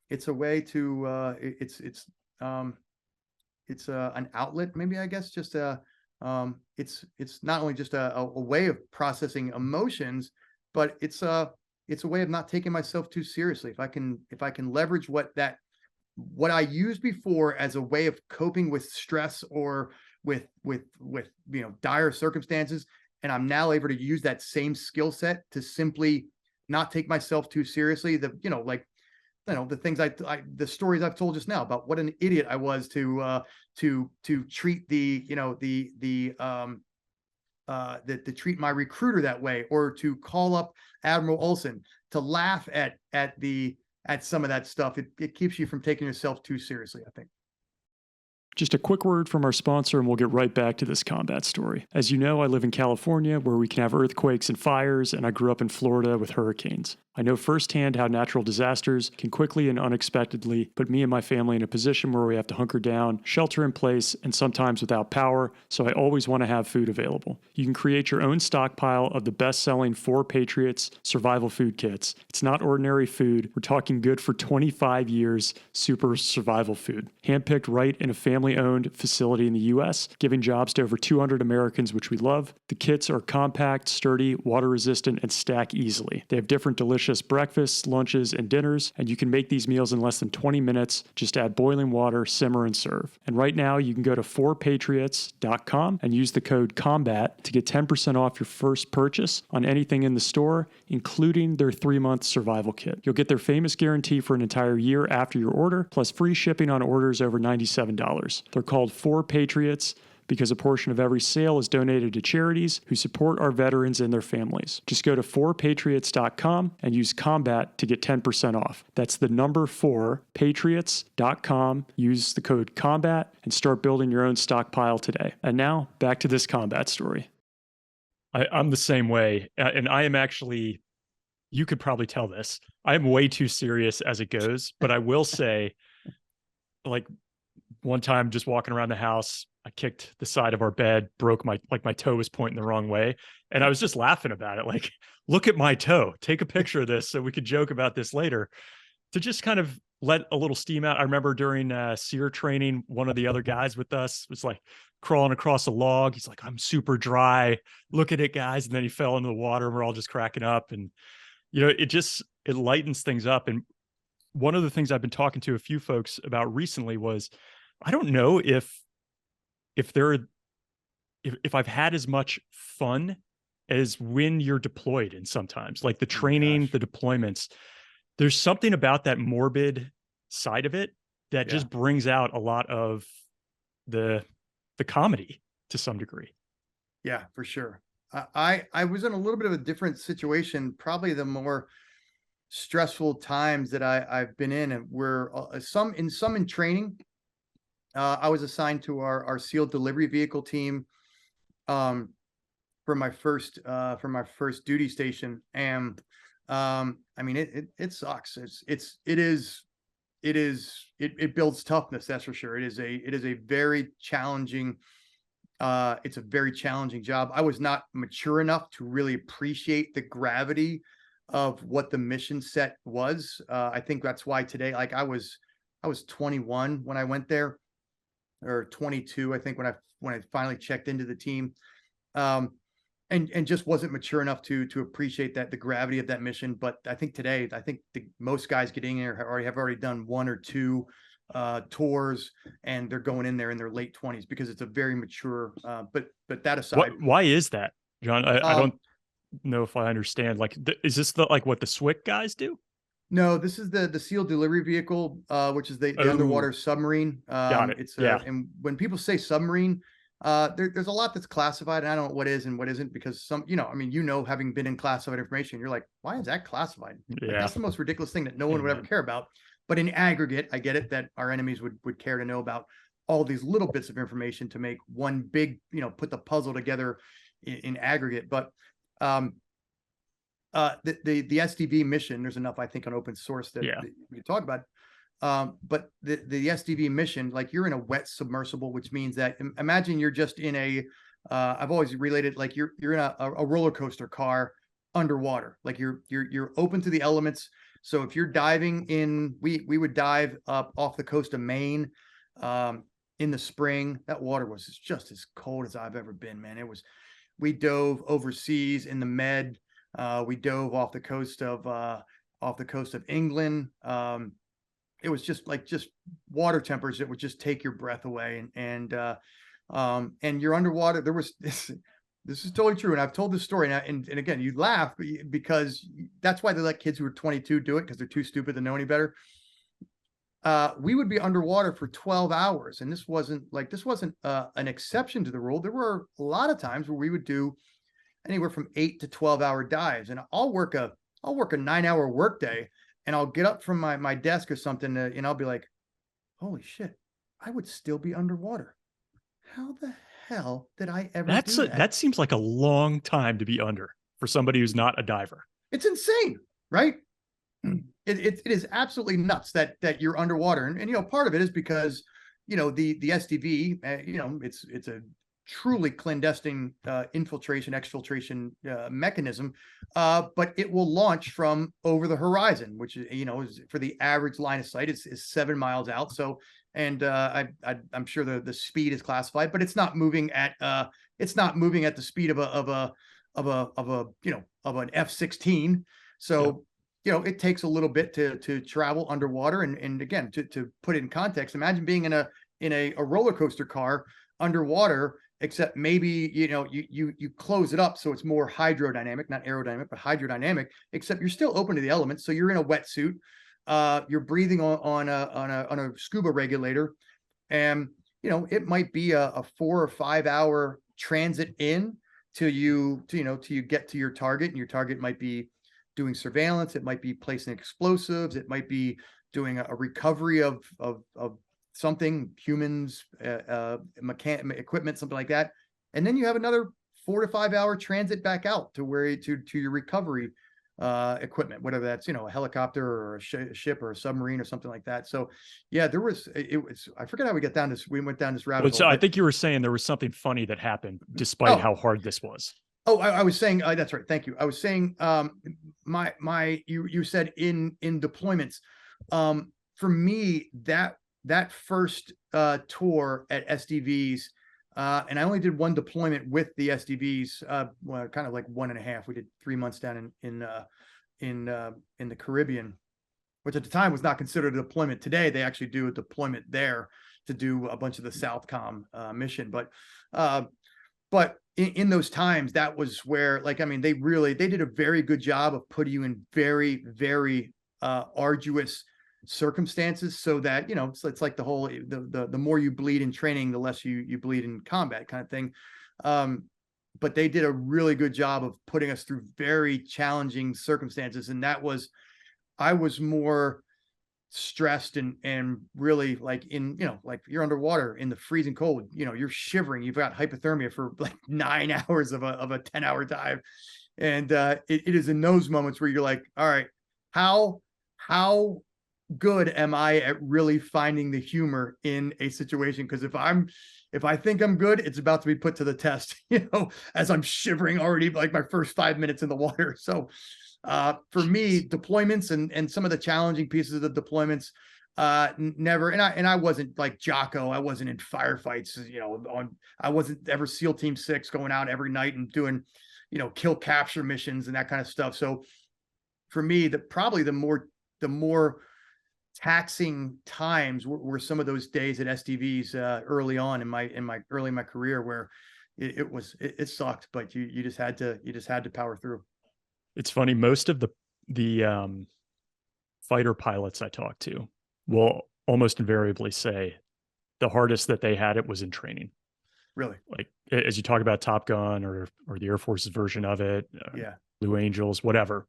it's a way to, it's an outlet, maybe, I guess, just it's not only just a way of processing emotions, but it's a way of not taking myself too seriously. If I can leverage what I used before as a way of coping with stress or with dire circumstances, and I'm now able to use that same skill set to simply not take myself too seriously. The things the stories I've told just now about what an idiot I was to treat to treat my recruiter that way, or to call up Admiral Olson, to laugh at some of that stuff. It keeps you from taking yourself too seriously, I think. Just a quick word from our sponsor, and we'll get right back to this combat story. As you know, I live in California, where we can have earthquakes and fires, and I grew up in Florida with hurricanes. I know firsthand how natural disasters can quickly and unexpectedly put me and my family in a position where we have to hunker down, shelter in place, and sometimes without power, so I always want to have food available. You can create your own stockpile of the best-selling 4 Patriots Survival Food Kits. It's not ordinary food. We're talking good for 25 years super survival food. Handpicked right in a family-owned facility in the U.S., giving jobs to over 200 Americans, which we love. The kits are compact, sturdy, water-resistant, and stack easily. They have different delicious breakfasts, lunches, and dinners, and you can make these meals in less than 20 minutes. Just add boiling water, simmer, and serve. And right now, you can go to 4patriots.com and use the code COMBAT to get 10% off your first purchase on anything in the store, including their 3-month survival kit. You'll get their famous guarantee for an entire year after your order, plus free shipping on orders over $97. They're called 4 Patriots because a portion of every sale is donated to charities who support our veterans and their families. Just go to 4patriots.com and use COMBAT to get 10% off. That's the number 4patriots.com. Use the code COMBAT and start building your own stockpile today. And now, back to this combat story. I'm the same way. And I am actually, you could probably tell this, I'm way too serious as it goes. But I will say, like, one time just walking around the house, I kicked the side of our bed, broke my toe was pointing the wrong way. And I was just laughing about it. Like, look at my toe, take a picture of this so we could joke about this later, to just kind of let a little steam out. I remember during SEER training, one of the other guys with us was like crawling across a log. He's like, I'm super dry. Look at it, guys. And then he fell into the water and we're all just cracking up. And, it lightens things up. And one of the things I've been talking to a few folks about recently was, I don't know if I've had as much fun as when you're deployed. And sometimes, like the training, the deployments, there's something about that morbid side of it that just brings out a lot of the comedy to some degree. Yeah, for sure. I was in a little bit of a different situation, probably the more stressful times that I've been in, and where some in training. I was assigned to our SEAL delivery vehicle team for my first duty station, and I mean it sucks. It builds toughness, that's for sure. It is a very challenging. It's a very challenging job. I was not mature enough to really appreciate the gravity of what the mission set was. I think that's why today, like I was 21 when I went there, or 22, I think, when I finally checked into the team, and just wasn't mature enough to appreciate the gravity of that mission. But I think today, most guys getting there have already done 1 or 2 tours, and they're going in there in their late 20s because it's a very mature. But that aside, Why is that, John? I um, don't know if I understand. Like, is this like what the SWIC guys do? no, this is the SEAL delivery vehicle, which is the Oh, underwater submarine. got it. It's Yeah. and when people say submarine, there's a lot that's classified, and I don't know what is and what isn't, because some, I mean, having been in classified information, you're like, why is that classified? Like, Yeah. that's the most ridiculous thing that no one would ever Amen. care about. But in aggregate, I get it that our enemies would care to know about all these little bits of information to make one big, put the puzzle together in aggregate. But the SDV mission, there's enough, I think, on open source that we can talk about. But the SDV mission, like, you're in a wet submersible, which means that imagine you're just in I've always related, like, you're in a roller coaster car underwater. Like, you're open to the elements. So if you're diving in, we would dive up off the coast of Maine in the spring. That water was just as cold as I've ever been, man. We dove overseas in the Med. We dove off the coast of England. It was just water temperatures that would just take your breath away. And you're underwater. There was this is totally true. And I've told this story, and again, you laugh because that's why they let kids who are 22 do it, because they're too stupid to know any better. We would be underwater for 12 hours. And this wasn't an exception to the rule. There were a lot of times where we would do anywhere from 8 to 12-hour dives. And I'll work a 9-hour workday, and I'll get up from my desk or something, and I'll be like, holy shit, I would still be underwater. How the hell did I ever do that? That seems like a long time to be under for somebody who's not a diver. It's insane, right? It is absolutely nuts that you're underwater. And part of it is because, the SDV, it's a truly clandestine infiltration, exfiltration mechanism, but it will launch from over the horizon, which is for the average line of sight is 7 miles out. So, and I'm sure the speed is classified, but it's not moving at the speed of an F-16. So, it takes a little bit to travel underwater. And again, to put it in context, imagine being in a roller coaster car underwater, except maybe, you close it up so it's more hydrodynamic, not aerodynamic, but hydrodynamic, except you're still open to the elements. So you're in a wetsuit, you're breathing on a scuba regulator, and, it might be a 4 or 5 hour transit in till you get to your target. And your target might be doing surveillance. It might be placing explosives. It might be doing a recovery of something, humans, equipment, something like that. And then you have another 4 to 5 hour transit back out to your recovery equipment, whether that's, a helicopter or a ship or a submarine or something like that. So yeah, I forget how we went down this rabbit hole. So I think you were saying there was something funny that happened despite how hard this was. Oh, I was saying, that's right. Thank you. I was saying, you said in deployments, for me, that first tour at SDVs, and I only did one deployment with the SDVs, well, kind of like 1.5. We did 3 months down in the Caribbean, which at the time was not considered a deployment. Today, they actually do a deployment there to do a bunch of the Southcom mission. But in those times, that was where, like, I mean, they did a very good job of putting you in very, very arduous circumstances, so that, it's like the whole, the more you bleed in training, the less you bleed in combat kind of thing. But they did a really good job of putting us through very challenging circumstances. And I was more stressed and really, like, like, you're underwater in the freezing cold, you're shivering, you've got hypothermia for like 9 hours of a 10-hour dive. And it is in those moments where you're like, all right, how good am I at really finding the humor in a situation? Because if I think I'm good, it's about to be put to the test, as I'm shivering already, like my first 5 minutes in the water. So for me, deployments and some of the challenging pieces of the deployments, never. And I wasn't like Jocko. I wasn't in firefights, I wasn't ever SEAL Team 6 going out every night and doing, kill capture missions and that kind of stuff. So for me, probably the more taxing times were some of those days at STVs early on in my career, where it sucked, but you just had to power through. It's funny. Most of the fighter pilots I talk to will almost invariably say the hardest that they had it was in training. Really? Like as you talk about Top Gun or the Air Force's version of it, Yeah. Blue Angels, whatever.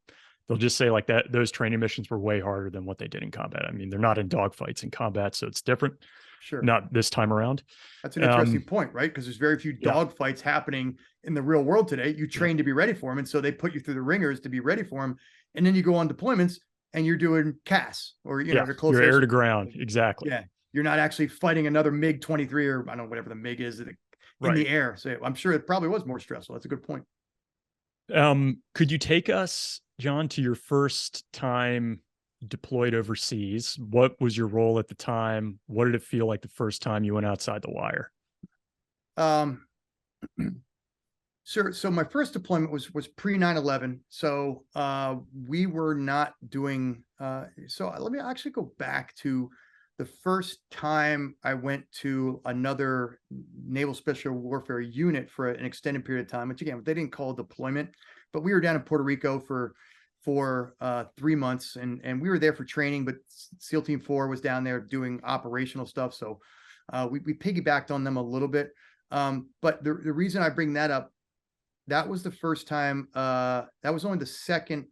They'll just say like that those training missions were way harder than what they did in combat. I mean, they're not in dogfights in combat, so it's different. Sure. Not this time around. That's an interesting point, right? Because there's very few Yeah. dogfights happening in the real world today. You train Yeah. to be ready for them, and so they put you through the ringers to be ready for them, and then you go on deployments and you're doing CAS or Yeah, to close you're air air to ground. Exactly. Yeah, you're not actually fighting another MiG-23 or I don't know whatever the MiG is in Right. the air. So I'm sure it probably was more stressful. That's a good point. Could you take us, John, to your first time deployed overseas? What was your role at the time? What did it feel like the first time you went outside the wire? Sure. So my first deployment was pre 9/11. So we were not doing. So let me actually go back to the first time I went to another Naval Special Warfare unit for an extended period of time, which again they didn't call deployment, but we were down in Puerto Rico for 3 months, and we were there for training. But SEAL Team 4 was down there doing operational stuff, so we piggybacked on them a little bit. But the reason I bring that up, that was the first time, that was only the second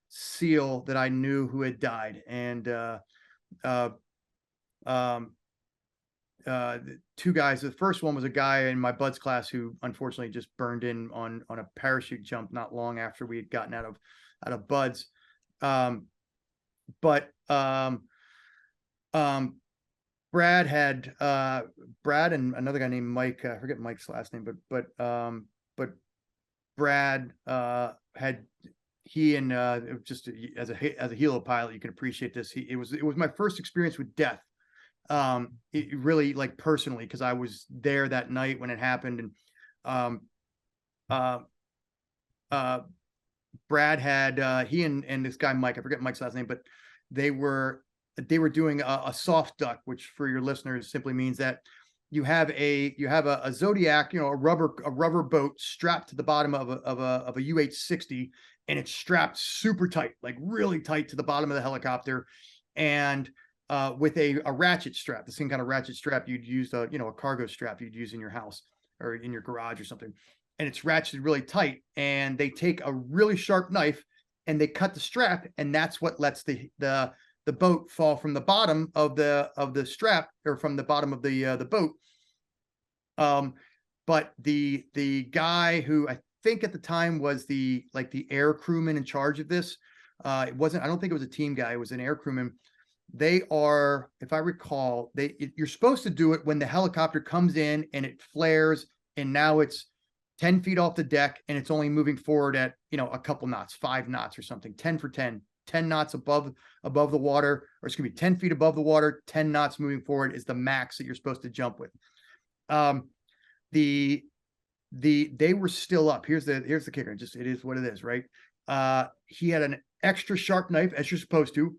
SEAL that I knew who had died. And two guys, the first one was a guy in my buds class who unfortunately just burned in on a parachute jump not long after we had gotten out of buds. But Brad and another guy named Mike, I forget Mike's last name, but Brad had, he and just as a helo pilot, you can appreciate this. It was my first experience with death. It really, like, personally, because I was there that night when it happened. And Brad had he and this guy Mike, I forget Mike's last name, but they were doing a soft duck, which for your listeners simply means that you have a Zodiac, a rubber boat strapped to the bottom of a UH-60, and it's strapped super tight, like really tight to the bottom of the helicopter, and with a ratchet strap, the same kind of ratchet strap you'd use, a cargo strap you'd use in your house or in your garage or something, and it's ratcheted really tight. And they take a really sharp knife and they cut the strap, and that's what lets the boat fall from the bottom of the strap, or from the bottom of the boat. But the guy who I think at the time was the air crewman in charge of this, I don't think it was a team guy, it was an air crewman. They are, if I recall, you're supposed to do it when the helicopter comes in and it flares, and now it's 10 feet off the deck and it's only moving forward at, a couple knots, 5 knots or something, 10 for 10 knots above the water, or it's gonna be 10 feet above the water, 10 knots moving forward is the max that you're supposed to jump with. They were still up. Here's the kicker. Just, it is what it is, right? He had an extra sharp knife, as you're supposed to.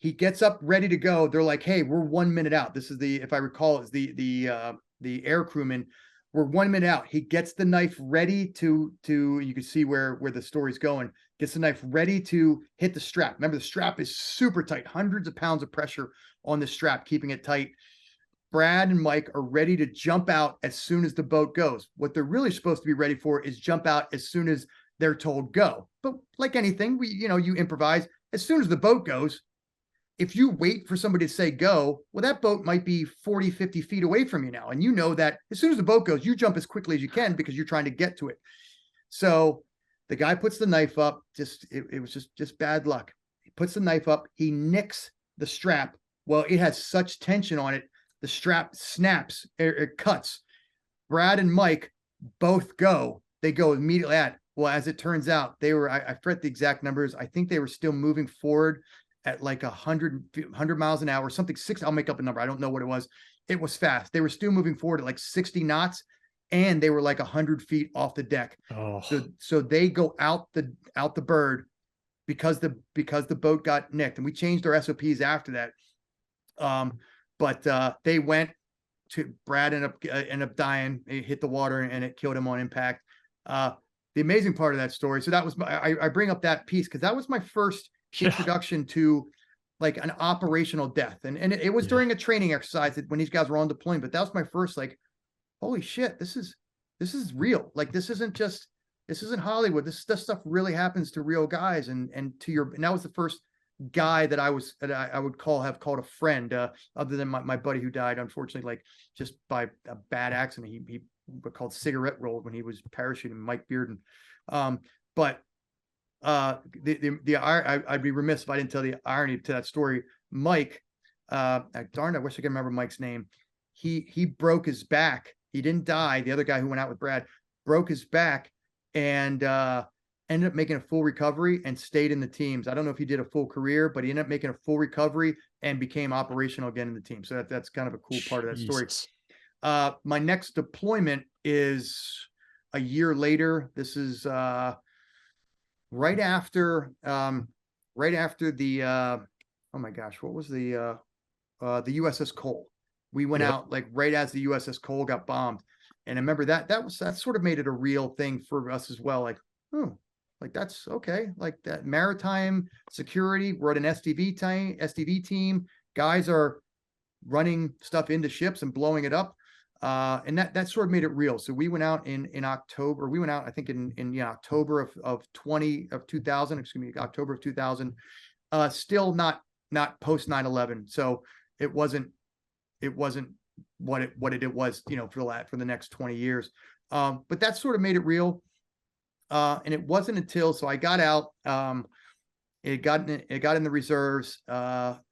He gets up ready to go. They're like, hey, we're 1 minute out. This is if I recall, it's the air crewman. We're 1 minute out. He gets the knife ready to you can see where the story's going. Gets the knife ready to hit the strap. Remember, the strap is super tight, hundreds of pounds of pressure on the strap, keeping it tight. Brad and Mike are ready to jump out as soon as the boat goes. What they're really supposed to be ready for is jump out as soon as they're told go. But like anything, you improvise. As soon as the boat goes, if you wait for somebody to say go, well, that boat might be 40, 50 feet away from you now. And you know that as soon as the boat goes, you jump as quickly as you can because you're trying to get to it. So the guy puts the knife up. It was just bad luck. He puts the knife up. He nicks the strap. Well, it has such tension on it, the strap snaps, it cuts. Brad and Mike both go. They go immediately at. Well, as it turns out, they were, I forget the exact numbers. I think they were still moving forward at like 100 miles an hour, something, I'll make up a number. I don't know what it was. It was fast. They were still moving forward at like 60 knots, and they were like 100 feet off the deck. Oh. So they go out the bird because the boat got nicked, and we changed our SOPs after that. But they went to Brad ended up dying. He hit the water and it killed him on impact. The amazing part of that story. So that was I bring up that piece because that was my first introduction to like an operational death. And it was during a training exercise when these guys were on deployment, but that was my first like, holy shit, this is real. Like this isn't Hollywood. This stuff really happens to real guys. And that was the first guy that I would have called a friend, other than my buddy who died, unfortunately, like just by a bad accident. He called cigarette rolled when he was parachuting, Mike Bearden. But I'd be remiss if I didn't tell the irony to that story. Mike, darn, I wish I could remember Mike's name. He broke his back. He didn't die. The other guy who went out with Brad broke his back and ended up making a full recovery and stayed in the teams. I don't know if he did a full career, but he ended up making a full recovery and became operational again in the team. So that's kind of a cool part of that story. My next deployment is a year later. This is right after the oh my gosh, what was the USS Cole. We went out like right as the USS Cole got bombed. And I remember that sort of made it a real thing for us as well. Like, oh, like that's okay. Like that maritime security. We're at an SDV team. Guys are running stuff into ships and blowing it up. And that sort of made it real. So we went out in October. We went out, I think in October of 2000, excuse me, October of 2000. Still not post 9/11. So it wasn't what it was, for the next 20 years. But that sort of made it real. And it wasn't until, so I got out, it got in the reserves,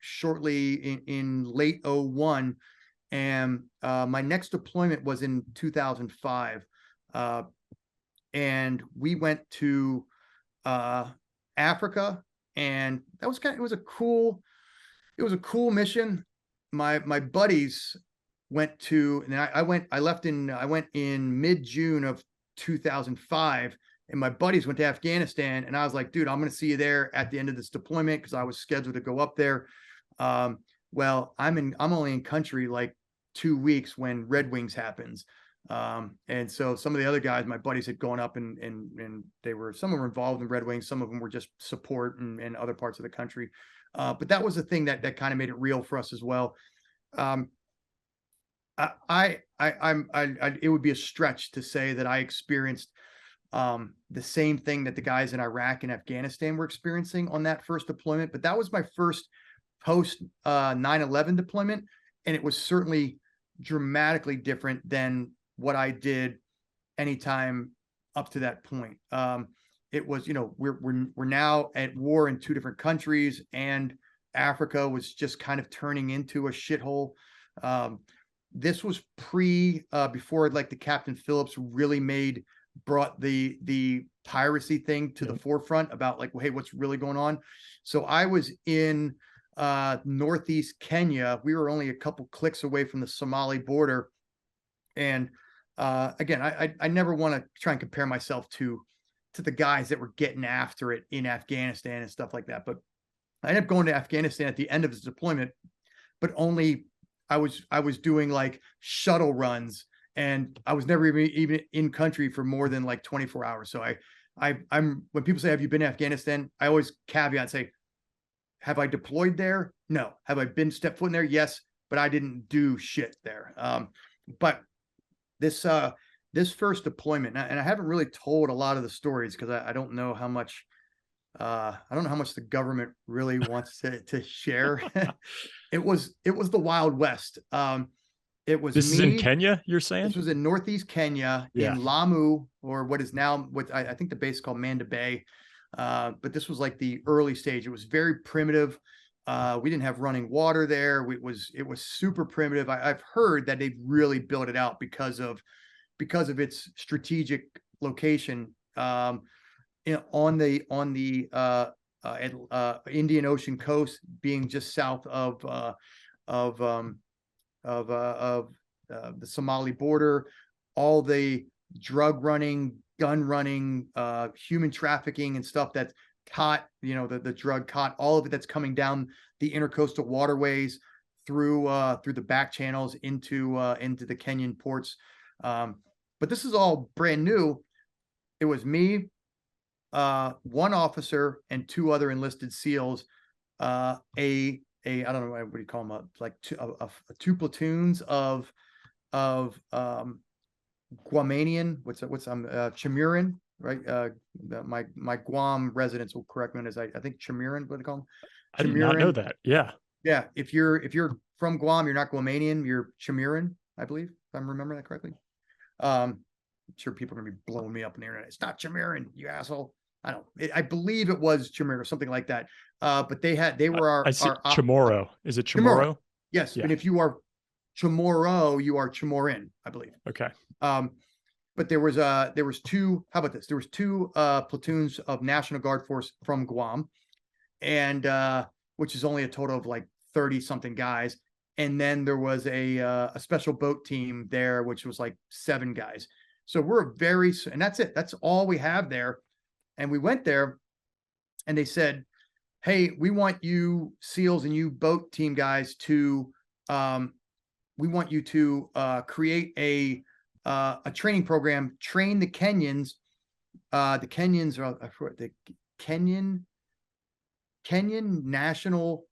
shortly in late 2001. And my next deployment was in 2005. And we went to Africa, and that was it was a cool mission. My buddies went to, and I went in mid-June of 2005, and my buddies went to Afghanistan, and I was like, dude, I'm going to see you there at the end of this deployment, because I was scheduled to go up there. Well, I'm only in country like 2 weeks when Red Wings happens. And so some of the other guys, my buddies, had gone up and some of them were involved in Red Wings. Some of them were just support and other parts of the country. But that was the thing that kind of made it real for us as well. It would be a stretch to say that I experienced the same thing that the guys in Iraq and Afghanistan were experiencing on that first deployment, but that was my first post 9/11 deployment, and it was certainly dramatically different than what I did anytime up to that point. It was, we're now at war in 2 different countries, and Africa was just kind of turning into a shithole. This was before like the Captain Phillips really brought the piracy thing to the forefront about like, well, hey, what's really going on? So I was in northeast Kenya. We were only a couple clicks away from the Somali border. And again, I never want to try and compare myself to the guys that were getting after it in Afghanistan and stuff like that. But I ended up going to Afghanistan at the end of his deployment, but only I was doing like shuttle runs, and I was never even in country for more than like 24 hours. So I'm when people say, have you been to Afghanistan? I always caveat and say, have I deployed there? No. Have I stepped foot in there? Yes, but I didn't do shit there. But this first deployment, and I haven't really told a lot of the stories because I don't know how much the government really wants to share. It was the Wild West. This is in Kenya, you're saying? This was in northeast Kenya, in Lamu, or what is now I think the base is called Manda Bay. But this was like the early stage. It was very primitive. We didn't have running water there. It was super primitive. I've heard that they've really built it out because of its strategic location on the Indian Ocean coast, being just south of the Somali border. All the drug running, gun running, human trafficking and stuff that's caught, the drug caught, all of it that's coming down the intercoastal waterways through the back channels into the Kenyan ports. But this is all brand new. It was me, one officer, and 2 other enlisted SEALs. I don't know what do you call them, like 2 platoons of Guamanian, Chimuran, right? My Guam residents will correct me as I think Chimuran, what do they call them? I did not know that. Yeah. Yeah, if you're from Guam, you're not Guamanian, you're Chimuran, I believe, if I'm remembering that correctly. I'm sure people are gonna be blowing me up on the internet. It's not Chimuran, you asshole. I believe it was Chimuran or something like that. But they were our I see our Chamorro. Is it Chamorro. Chamorro? Yes, Yeah. and if you are Chamorro, you are Chamorin, I believe. Okay. But there was 2. How about this? There was 2 platoons of National Guard force from Guam, and which is only a total of like 30 something guys. And then there was a special boat team there, which was like 7 guys. So and that's it. That's all we have there. And we went there, and they said, "Hey, we want you SEALs and you boat team guys to, we want you to create a training program, train the Kenyans. The Kenyans are the Kenyan National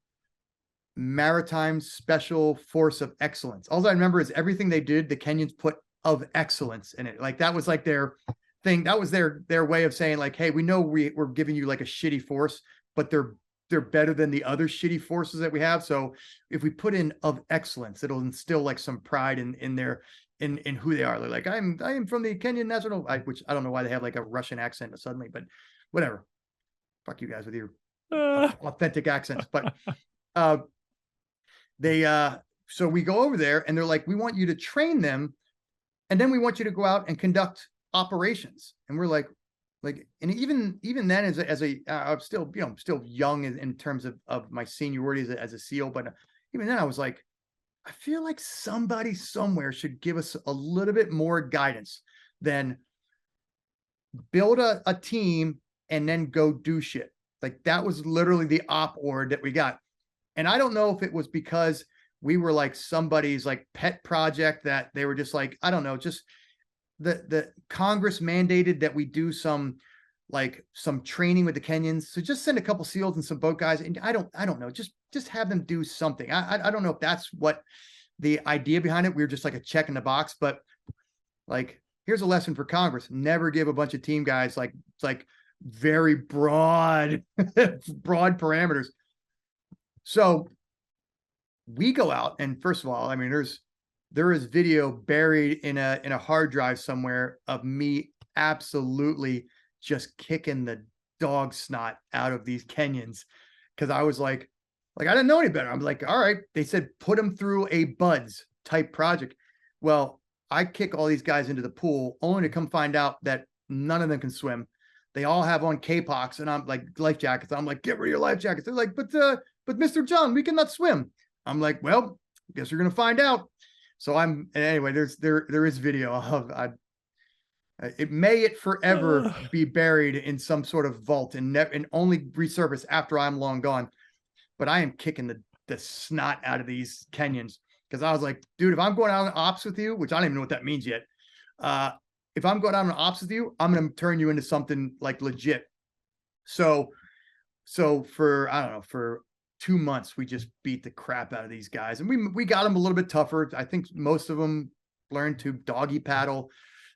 Maritime Special Force of Excellence." All I remember is everything they did, the Kenyans put of excellence in it. Like that was like their thing. That was their way of saying like, hey, we know we're giving you like a shitty force, but they're better than the other shitty forces that we have. So if we put in of excellence, it'll instill like some pride in their in who they are. They're like, I am from the Kenyan National, which I don't know why they have like a Russian accent suddenly, but whatever. Fuck you guys with your authentic accents. But so we go over there, and they're like, we want you to train them, and then we want you to go out and conduct operations. And we're like, and even then I'm still, still young in terms of my seniority as a SEAL, but even then I was like, I feel like somebody somewhere should give us a little bit more guidance than build a team and then go do shit. Like that was literally the op ord that we got. And I don't know if it was because we were like somebody's like pet project that they were just like, I don't know, just the Congress mandated that we do some training with the Kenyans. So just send a couple SEALs and some boat guys. And I don't know, just have them do something. I don't know if that's what the idea behind it. We were just like a check in the box, but like, here's a lesson for Congress. Never give a bunch of team guys like very broad parameters. So we go out, and first of all, I mean, there is video buried in a hard drive somewhere of me absolutely just kicking the dog snot out of these Kenyans, because I was like I didn't know any better. I'm like, all right. They said put them through a BUDS type project. Well, I kick all these guys into the pool, only to come find out that none of them can swim. They all have on K-pox, and I'm like, life jackets. I'm like, get rid of your life jackets. They're like, but Mr. John, we cannot swim. I'm like, well, I guess you're gonna find out. So anyway, there is video of it forever be buried in some sort of vault and only resurface after I'm long gone. But I am kicking the snot out of these Kenyans, because I was like, dude, if I'm going out on ops with you, which I don't even know what that means yet. If I'm going out on ops with you, I'm going to turn you into something like legit. So for, I don't know, for 2 months, we just beat the crap out of these guys, and we got them a little bit tougher. I think most of them learned to doggy paddle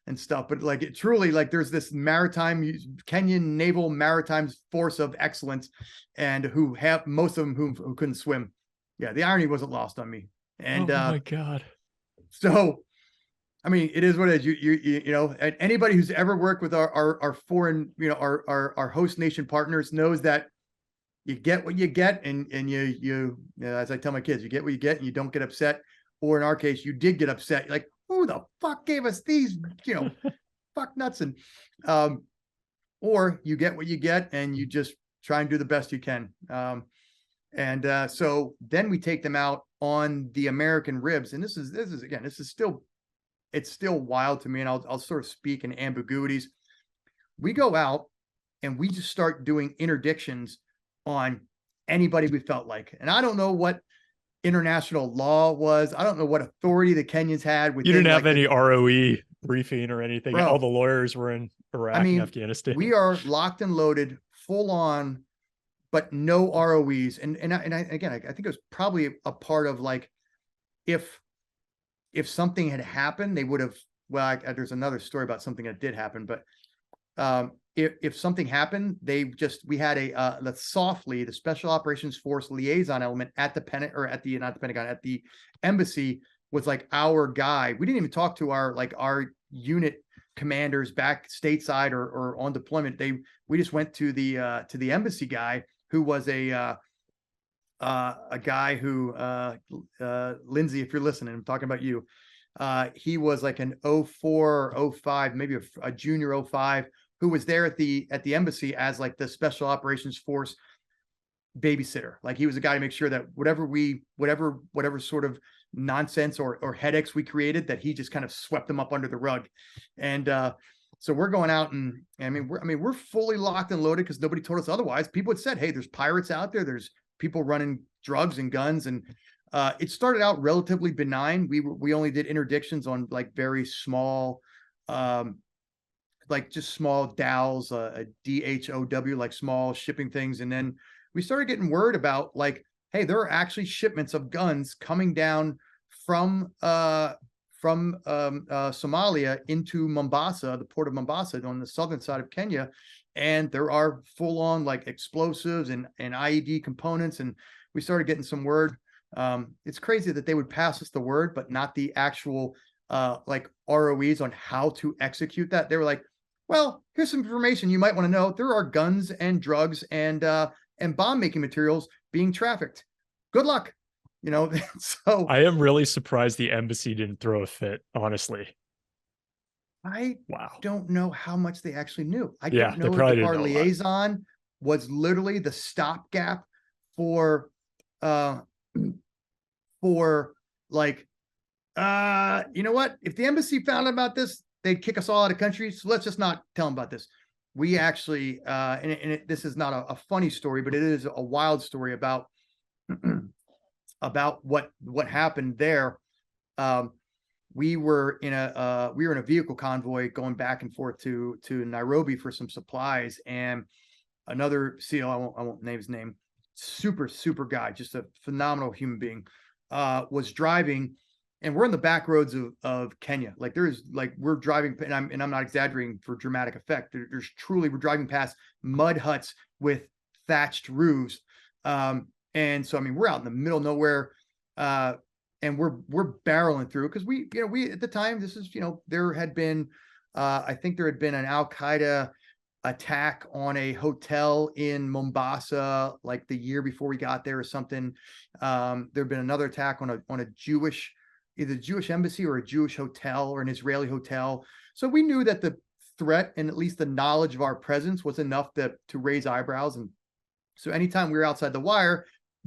and stuff, but like it truly, like there's this Kenyan Naval Maritime Force of Excellence, and who have most of them who couldn't swim. Yeah, the irony wasn't lost on me. And oh my God. So I mean, it is what it is. You know, and anybody who's ever worked with our foreign, our host nation partners knows that you get what you get, and you as I tell my kids, you get what you get, and you don't get upset. Or in our case, you did get upset. You're like, who the fuck gave us these, fuck nuts. And or you get what you get, and you just try and do the best you can. So then we take them out on the American ribs. And this is still, it's still wild to me. And I'll sort of speak in ambiguities. We go out and we just start doing interdictions on anybody we felt like. And I don't know what international law was. I don't know what authority the Kenyans had You within didn't have like any ROE briefing or anything. All bro. the lawyers were in Iraq I and mean, Afghanistan. we are locked and loaded, full on, but no ROEs. Again, I think it was probably a part of like if something had happened, they would have. Well, there's another story about something that did happen, but if something happened, we had the Special Operations Force liaison element at the not the Pentagon, at the embassy was like our guy. We didn't even talk to our unit commanders back stateside or on deployment. We just went to the embassy guy, who was a guy who Lindsay, if you're listening, I'm talking about you. He was like an 04 or 05, maybe a junior 05, who was there at the embassy as like the Special Operations Force babysitter. Like he was a guy to make sure that whatever sort of nonsense or headaches we created, that he just kind of swept them up under the rug. And so we're going out, and we're fully locked and loaded because nobody told us otherwise. People had said, hey, there's pirates out there, there's people running drugs and guns, and it started out relatively benign. We only did interdictions on like very small, like just small DOWs, a DHOW, like small shipping things. And then we started getting word about like, hey, there are actually shipments of guns coming down from Somalia into Mombasa, the port of Mombasa on the southern side of Kenya. And there are full on like explosives and IED components. And we started getting some word. It's crazy that they would pass us the word, but not the actual like ROEs on how to execute that. They were like, well, here's some information you might want to know. There are guns and drugs and bomb making materials being trafficked. Good luck. So I am really surprised the embassy didn't throw a fit, honestly. I Wow. don't know how much they actually knew. I Yeah, don't they know probably if didn't our know a lot. liaison was literally the stopgap for like, you know what? If the embassy found out about this, they'd kick us all out of country. So let's just not tell them about this. We actually, this is not a funny story, but it is a wild story about about what happened there. We were in a vehicle convoy going back and forth to Nairobi for some supplies, and another SEAL, I won't name his name, super guy, just a phenomenal human being, was driving, and we're in the back roads of Kenya. Like there's like we're driving, and I'm not exaggerating for dramatic effect. There's truly, we're driving past mud huts with thatched roofs. And so we're out in the middle of nowhere. And we're barreling through because we at the time, this is, there had been I think there had been an Al-Qaeda attack on a hotel in Mombasa like the year before we got there or something. There'd been another attack on a Jewish, either Jewish embassy or a Jewish hotel or an Israeli hotel. So we knew that the threat and at least the knowledge of our presence was enough to raise eyebrows. And so anytime we were outside the wire,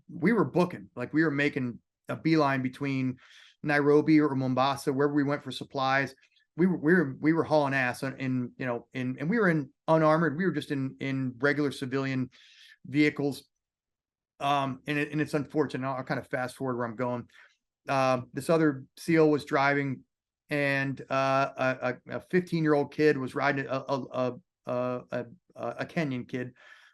we were booking, like we were making a beeline between Nairobi or Mombasa, wherever we went for supplies. We were hauling ass, and we were in unarmored. We were just in regular civilian vehicles. And it's unfortunate. I'll kind of fast forward where I'm going. This other SEAL was driving, and a 15-year-old kid was riding a Kenyan kid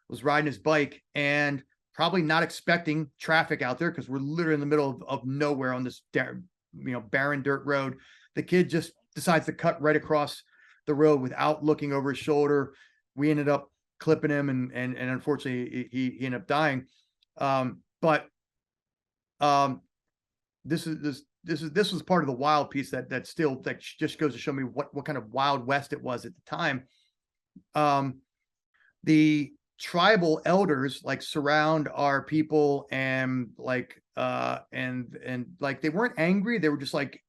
was riding his bike, and probably not expecting traffic out there because we're literally in the middle of nowhere on this barren dirt road. The kid just decides to cut right across the road without looking over his shoulder. We ended up clipping him, and unfortunately he ended up dying. This was part of the wild piece that just goes to show me what kind of Wild West it was at the time. The tribal elders like surround our people, and like and like they weren't angry. They were just like,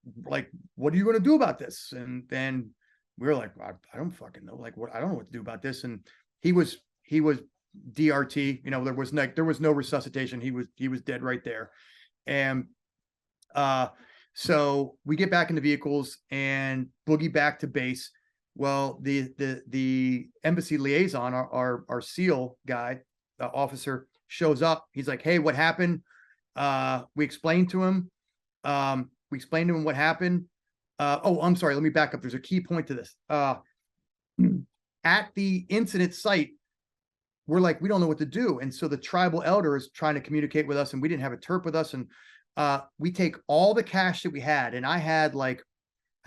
what are you going to do about this? And then we were like, I don't fucking know. Like, what? I don't know what to do about this. And he was DRT. There was no resuscitation. He was dead right there. And so we get back in the vehicles and boogie back to base. Well, the embassy liaison, our SEAL guy, officer, shows up. He's like, hey, what happened? we explained to him what happened. Oh, I'm sorry. Let me back up. There's a key point to this. At the incident site, we're like, we don't know what to do. And so the tribal elder is trying to communicate with us, and we didn't have a terp with us. And we take all the cash that we had. And I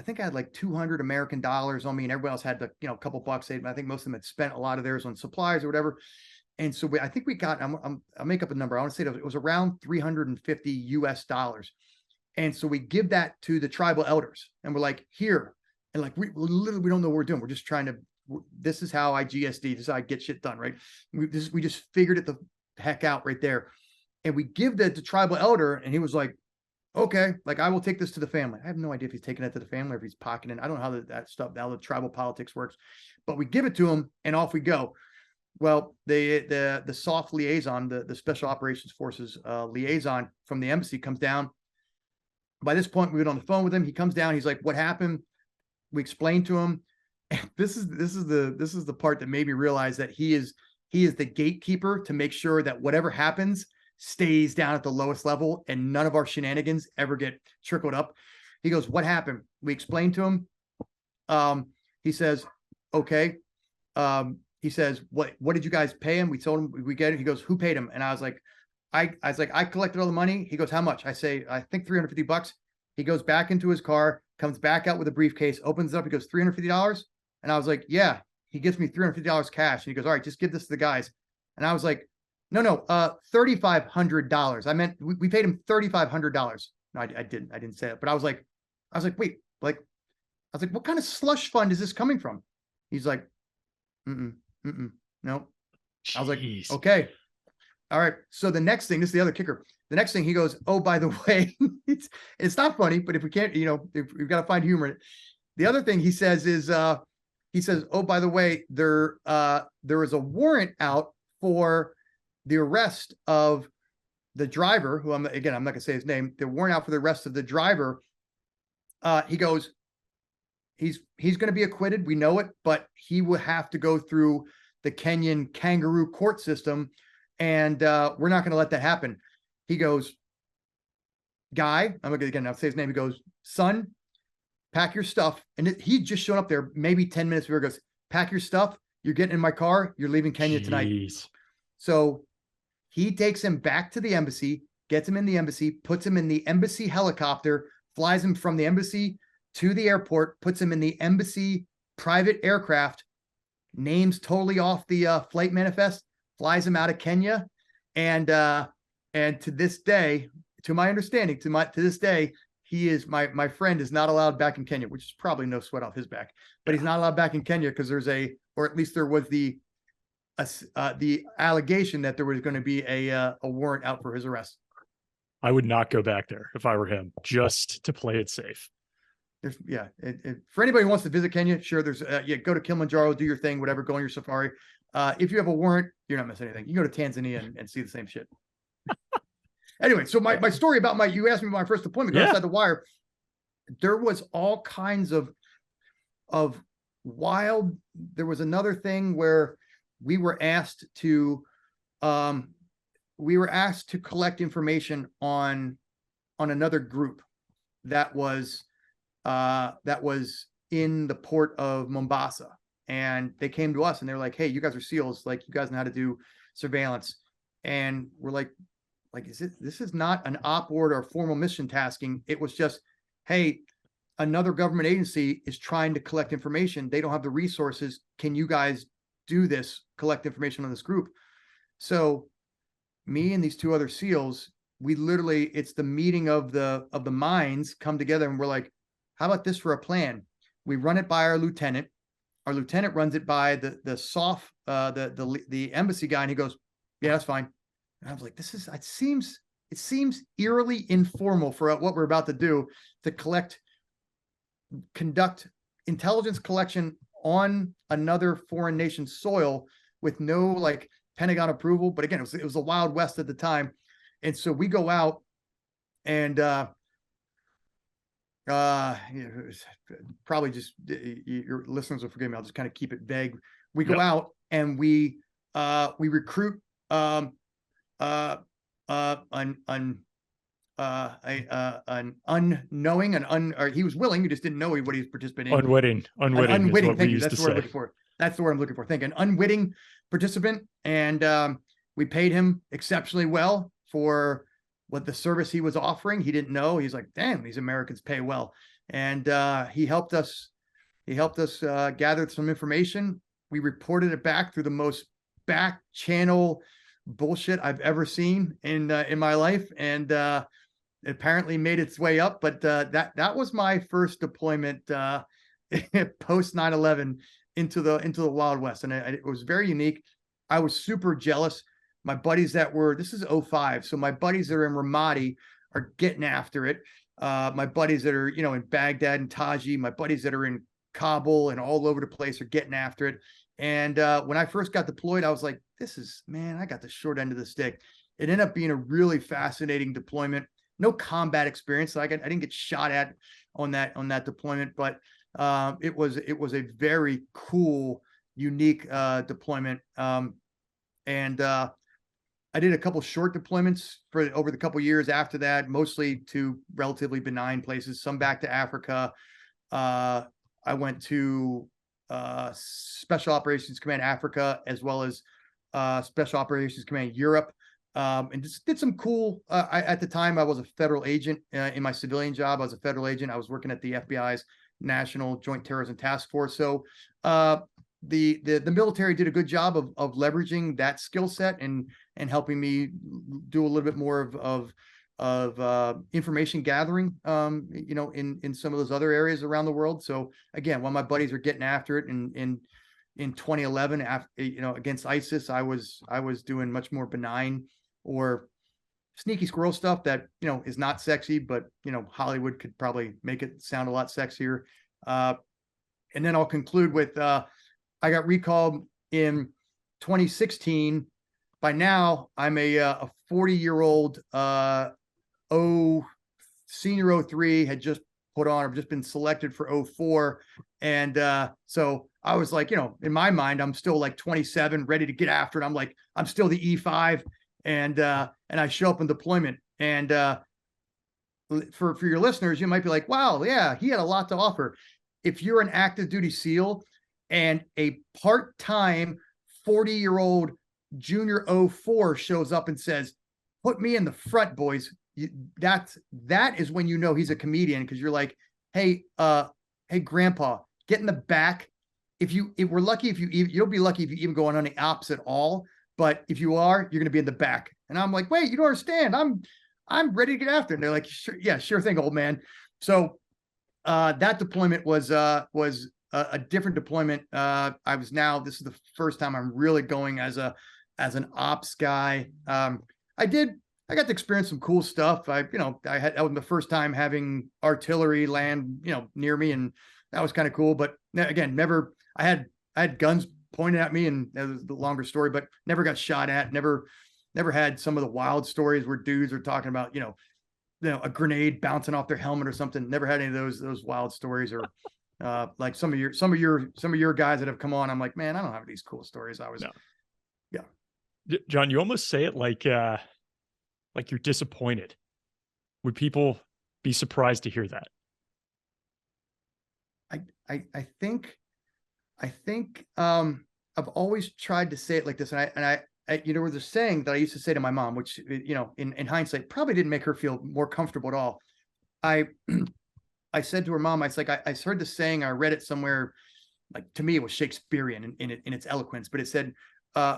think I had like 200 American dollars on me, and everybody else had a couple bucks. I think most of them had spent a lot of theirs on supplies or whatever. And so I think we got, I'll make up a number. I want to say it was around $350 US. And so we give that to the tribal elders, and we're like, here. And like, we literally, we don't know what we're doing. We're just trying to, this is how I GSD, this is how I get shit done. Right. We just figured it the heck out right there. And we give that to tribal elder, and he was like, okay, like, I will take this to the family. I have no idea if he's taking it to the family or if he's pocketing. I don't know how that stuff, how the tribal politics works, but we give it to him and off we go. Well, the soft liaison, the Special Operations Forces liaison from the embassy comes down. By this point, we've been on the phone with him. He comes down. He's like, what happened? We explained to him. And this is the part that made me realize that he is the gatekeeper to make sure that whatever happens stays down at the lowest level and none of our shenanigans ever get trickled up. He goes, what happened? We explained to him. He says, okay. He says, what did you guys pay him? We told him we get it. He goes, who paid him? And I was like, I collected all the money. He goes, how much? I say, I think $350. He goes back into his car, comes back out with a briefcase, opens it up. He goes, $350. And I was like, yeah. He gives me $350 cash. And he goes, all right, just give this to the guys. And I was like, no, $3,500. I meant we paid him $3,500. No, I didn't say it, but I was like, wait, like, I was like, what kind of slush fund is this coming from? He's like, no. Jeez. I was like, okay. All right. So the next thing, this is the other kicker. The next thing, he goes, oh, by the way, it's not funny, but if we can't, if we've got to find humor in it. The other thing he says is, he says, oh, by the way, there is a warrant out for the arrest of the driver, who I'm not going to say his name. The warrant out for the arrest of the driver. He goes, he's going to be acquitted. We know it, but he will have to go through the Kenyan kangaroo court system. And we're not going to let that happen. He goes, guy, I'm going to I'll say his name. He goes, son, pack your stuff. And he just showed up there maybe 10 minutes before. He goes, pack your stuff. You're getting in my car. You're leaving Kenya tonight. So he takes him back to the embassy, gets him in the embassy, puts him in the embassy helicopter, flies him from the embassy to the airport, puts him in the embassy private aircraft, names totally off the flight manifest, flies him out of Kenya. And to this day, to my understanding, to this day, he is my friend is not allowed back in Kenya, which is probably no sweat off his back, but he's not allowed back in Kenya because or at least there was the allegation that there was going to be a warrant out for his arrest. I would not go back there if I were him, just to play it safe. For anybody who wants to visit Kenya, sure. There's go to Kilimanjaro, do your thing, whatever, go on your safari. If you have a warrant, you're not missing anything. You can go to Tanzania and see the same shit. Anyway, so my story about you asked me about my first deployment outside the wire. There was all kinds of wild. There was another thing where we were asked to collect information on another group that was in the port of Mombasa. And they came to us and they're like, hey, you guys are SEALs. Like, you guys know how to do surveillance. And we're like, this is not an op order or formal mission tasking. It was just, hey, another government agency is trying to collect information. They don't have the resources. Can you guys do this, collect information on this group? So me and these two other SEALs, we literally, it's the meeting of the minds come together and we're like, how about this for a plan? We run it by our lieutenant. Our lieutenant runs it by the embassy guy, and he goes, yeah, that's fine. And I was like, it seems eerily informal for what we're about to do, to conduct intelligence collection on another foreign nation's soil with no like Pentagon approval. But again, it was the Wild West at the time. And so we go out and probably just your listeners will forgive me. I'll just kind of keep it vague. We go out and we recruit an an unknowing, or he was willing, he just didn't know what he was participating in. Unwitting An is unwitting, what we thank you. used That's to the word I'm say. looking for. That's the word I'm looking for. Thank you. An unwitting participant. And we paid him exceptionally well for what the service he was offering. He didn't know. He's like, damn, these Americans pay well. And he helped us. He helped us gather some information. We reported it back through the most back channel bullshit I've ever seen in my life, and apparently made its way up. But that was my first deployment post 9/11 into the Wild West, and it was very unique. I was super jealous. My buddies this is 05, so my buddies that are in Ramadi are getting after it. My buddies that are in Baghdad and Taji, my buddies that are in Kabul and all over the place are getting after it. And when I first got deployed, I was like, man, I got the short end of the stick. It ended up being a really fascinating deployment. No combat experience. I didn't get shot at on that deployment, but it was a very cool, unique deployment. And I did a couple short deployments over the couple years after that, mostly to relatively benign places, some back to Africa. I went to Special Operations Command Africa, as well as Special Operations Command Europe, and just did some cool. At the time, I was a federal agent in my civilian job. I was a federal agent. I was working at the FBI's National Joint Terrorism Task Force. So the military did a good job of leveraging that skill set and helping me do a little bit more of information gathering, in some of those other areas around the world. So again, while my buddies are getting after it in 2011, against ISIS, I was doing much more benign or sneaky squirrel stuff that, is not sexy, but, Hollywood could probably make it sound a lot sexier. And then I'll conclude with, I got recalled in 2016. By now, I'm a 40-year-old senior 03, had just put on, I've just been selected for 04. And so I was like, in my mind, I'm still like 27, ready to get after it. I'm like, I'm still the E5. And I show up in deployment. And for your listeners, you might be like, wow, yeah, he had a lot to offer. If you're an active duty SEAL and a part-time 40-year-old junior 04 shows up and says, put me in the front, boys, that is when he's a comedian, because you're like, hey grandpa, get in the back. If we're lucky, you'll be lucky if you even go on the ops at all. But if you are, you're going to be in the back. And I'm like, wait, you don't understand. I'm ready to get after it. And they're like, sure, yeah, sure thing, old man. So that deployment was a different deployment. This is the first time I'm really going as an ops guy. I got to experience some cool stuff. that was the first time having artillery land, near me, and that was kind of cool. But again, I had guns pointed at me, and that was the longer story, but never got shot at. Never had some of the wild stories where dudes are talking about, a grenade bouncing off their helmet or something. Never had any of those wild stories, or like some of your guys that have come on. I'm like, man, I don't have these cool stories. Yeah. John, you almost say it like you're disappointed. Would people be surprised to hear that? I think I've always tried to say it like this, and I there's a saying that I used to say to my mom, which in hindsight probably didn't make her feel more comfortable at all. I said to her mom, I heard the saying, I read it somewhere, like, to me it was Shakespearean in its eloquence, but it said,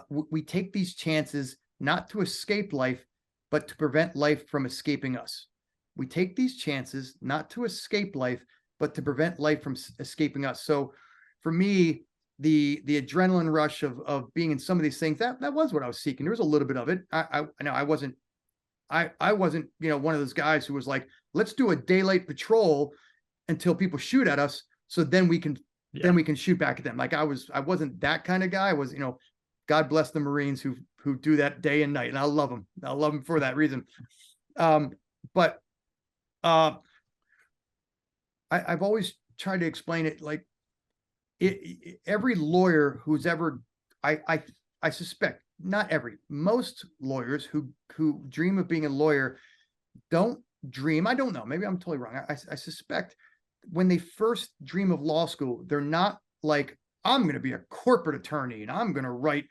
we take these chances not to escape life, but to prevent life from escaping us. We take these chances not to escape life, but to prevent life from escaping us. So for me, the adrenaline rush of being in some of these things, that was what I was seeking. There was a little bit of it. I know I wasn't one of those guys who was like, let's do a daylight patrol until people shoot at us, so then we can shoot back at them. Like I wasn't that kind of guy. I was, God bless the Marines who do that day and night, and I love them. I love them for that reason. But I've always tried to explain it like every lawyer who's ever, I suspect, not every, most lawyers who dream of being a lawyer don't dream, I don't know, maybe I'm totally wrong. I suspect when they first dream of law school, they're not like, I'm going to be a corporate attorney and I'm going to write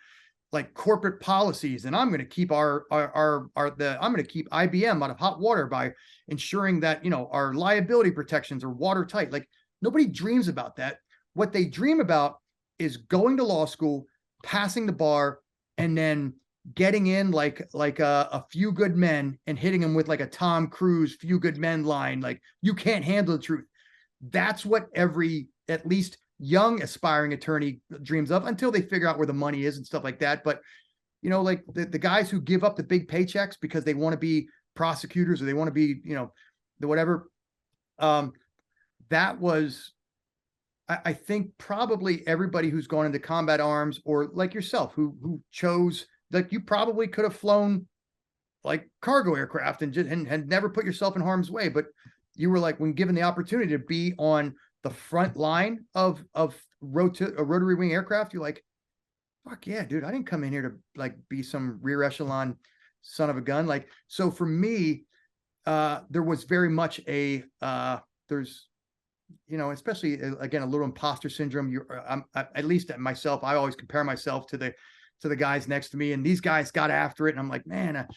like corporate policies and I'm going to keep I'm going to keep IBM out of hot water by ensuring that, our liability protections are watertight. Like nobody dreams about that. What they dream about is going to law school, passing the bar, and then getting in like a few good men and hitting them with like a Tom Cruise few good men line. Like, you can't handle the truth. That's what every, at least young aspiring attorney dreams of, until they figure out where the money is and stuff like that. But like the guys who give up the big paychecks because they want to be prosecutors or they want to be, the whatever, that was, I think probably everybody who's gone into combat arms, or like yourself, who chose, like, you probably could have flown like cargo aircraft and had never put yourself in harm's way, but you were like, when given the opportunity to be on the front line of rotary wing aircraft, you're like, fuck yeah, dude, I didn't come in here to like be some rear echelon son of a gun. Like, so for me, there was very much a, there's, especially again, a little imposter syndrome. I'm at least myself, I always compare myself to the guys next to me, and these guys got after it. And I'm like, man,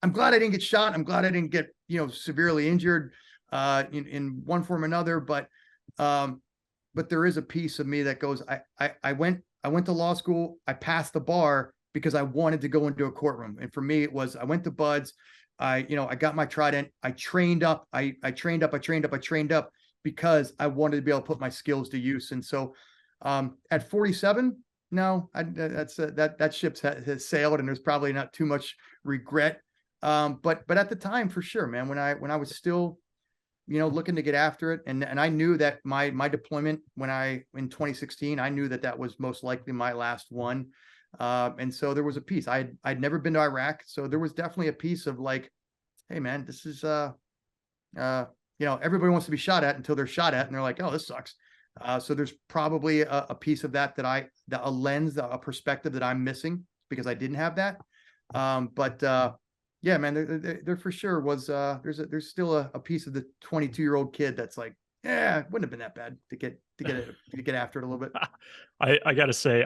I'm glad I didn't get shot. I'm glad I didn't get, severely injured, in one form or another. But there is a piece of me that goes, I went to law school. I passed the bar because I wanted to go into a courtroom. And for me, it was, I went to Buds. I got my Trident. I trained up. I trained up because I wanted to be able to put my skills to use. And so, at 47, no, that ship has sailed, and there's probably not too much regret. But at the time, for sure, man, when I was still, looking to get after it. And I knew that my deployment in 2016, I knew that was most likely my last one. And so there was a piece. I'd never been to Iraq. So there was definitely a piece of like, hey man, this is, everybody wants to be shot at until they're shot at and they're like, oh, this sucks. So there's probably a piece of that a lens, a perspective that I'm missing because I didn't have that. Yeah, man, there for sure was, there's still a piece of the 22-year-old kid that's like, yeah, it wouldn't have been that bad to get after it a little bit. I got to say,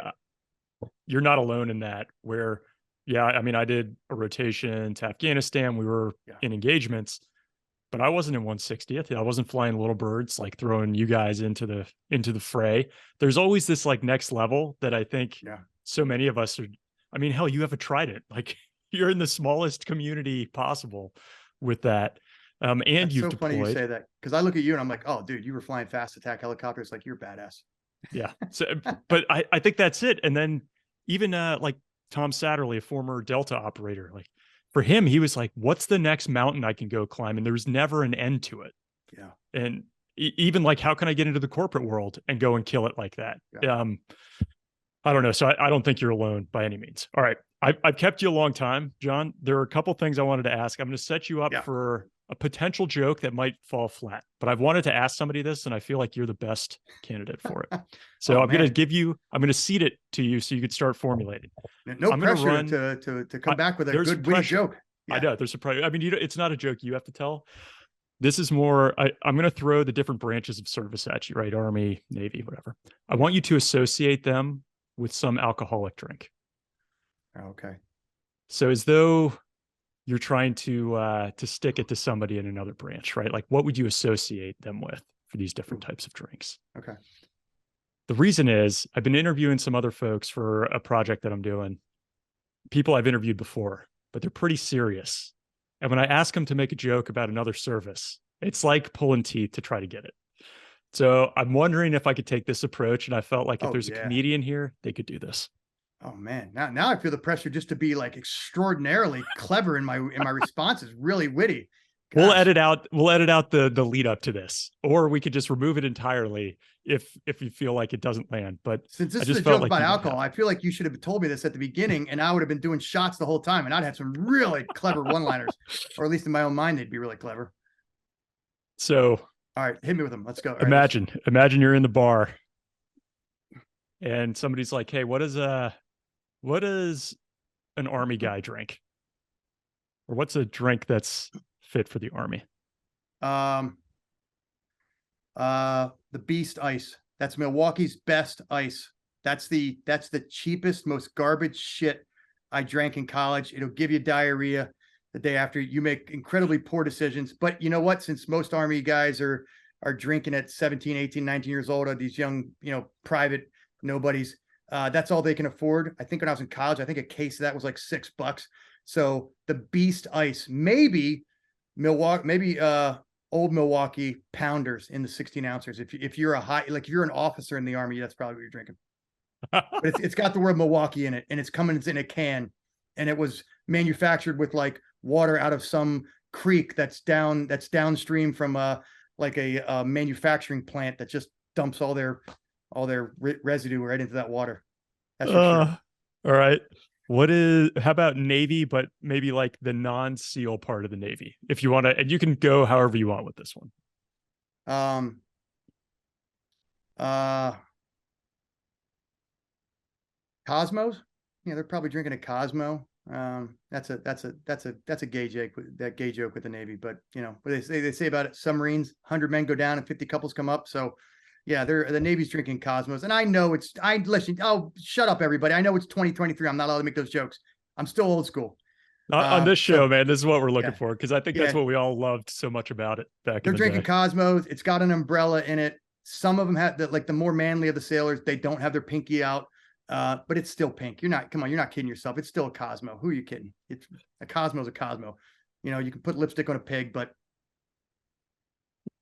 you're not alone in that. Where, yeah, I mean, I did a rotation to Afghanistan. We were in engagements, but I wasn't in 160th. I wasn't flying little birds, like throwing you guys into the fray. There's always this like next level that I think so many of us are. I mean, hell, you have a Trident. Like, you're in the smallest community possible with that. And That's you've so funny you deployed. say that, because I look at you and I'm like, oh, dude, you were flying fast attack helicopters. Like, you're badass. Yeah. So, but I think that's it. And then even like Tom Satterley, a former Delta operator, like for him, he was like, what's the next mountain I can go climb? And there was never an end to it. Yeah. And even like, how can I get into the corporate world and go and kill it like that? Yeah. I don't know. So I don't think you're alone by any means. All right. I've kept you a long time, John. There are a couple things I wanted to ask. I'm going to set you up for a potential joke that might fall flat, but I've wanted to ask somebody this, and I feel like you're the best candidate for it. So I'm going to seed it to you so you could start formulating. No pressure to come back with a good witty joke. Yeah. I know there's a pressure. I mean, it's not a joke you have to tell. This is more, I'm going to throw the different branches of service at you, right? Army, Navy, whatever. I want you to associate them with some alcoholic drink. Okay. So as though you're trying to stick it to somebody in another branch, right? Like, what would you associate them with for these different types of drinks? Okay. The reason is I've been interviewing some other folks for a project that I'm doing. People I've interviewed before, but they're pretty serious. And when I ask them to make a joke about another service, it's like pulling teeth to try to get it. So I'm wondering if I could take this approach. And I felt like if there's a comedian here, they could do this. Oh man, now I feel the pressure just to be like extraordinarily clever in my responses, really witty. Gosh. We'll edit out the lead up to this, or we could just remove it entirely if you feel like it doesn't land. But since this is a joke about alcohol, I feel like you should have told me this at the beginning, and I would have been doing shots the whole time, and I'd have some really clever one-liners, or at least in my own mind, they'd be really clever. So, all right, hit me with them. Let's go. Imagine you're in the bar, and somebody's like, "Hey, what does an army guy drink? Or what's a drink that's fit for the army?" Um, the Beast Ice. That's Milwaukee's best ice. That's the cheapest, most garbage shit I drank in college. It'll give you diarrhea the day after. You make incredibly poor decisions. But you know what? Since most Army guys are drinking at 17, 18, 19 years old, or these young, private nobodies, that's all they can afford. I think when I was in college, I think a case of that was like $6. So the Beast Ice, maybe Milwaukee, maybe old Milwaukee Pounders in the 16 ounces. If you're if you're an officer in the Army, that's probably what you're drinking. But it's got the word Milwaukee in it, and it's in a can, and it was manufactured with like water out of some creek that's downstream from a manufacturing plant that just dumps all their residue right into that water. That's for sure. All right. How about Navy, but maybe like the non-SEAL part of the Navy, if you want to, and you can go however you want with this one. Cosmos. Yeah, they're probably drinking a Cosmo. That's a gay joke, with the Navy, but what they say about it, submarines, 100 men go down and 50 couples come up. So yeah, the Navy's drinking Cosmos. And I know listen, oh, shut up everybody. I know it's 2023. I'm not allowed to make those jokes. I'm still old school. On this show, man, this is what we're looking for, because I think that's yeah. what we all loved so much about it back in the day. They're drinking Cosmos. It's got an umbrella in it. Some of them have the more manly of the sailors, they don't have their pinky out. But it's still pink. You're not kidding yourself. It's still a Cosmo. Who are you kidding? It's a Cosmo's a Cosmo. You can put lipstick on a pig, but.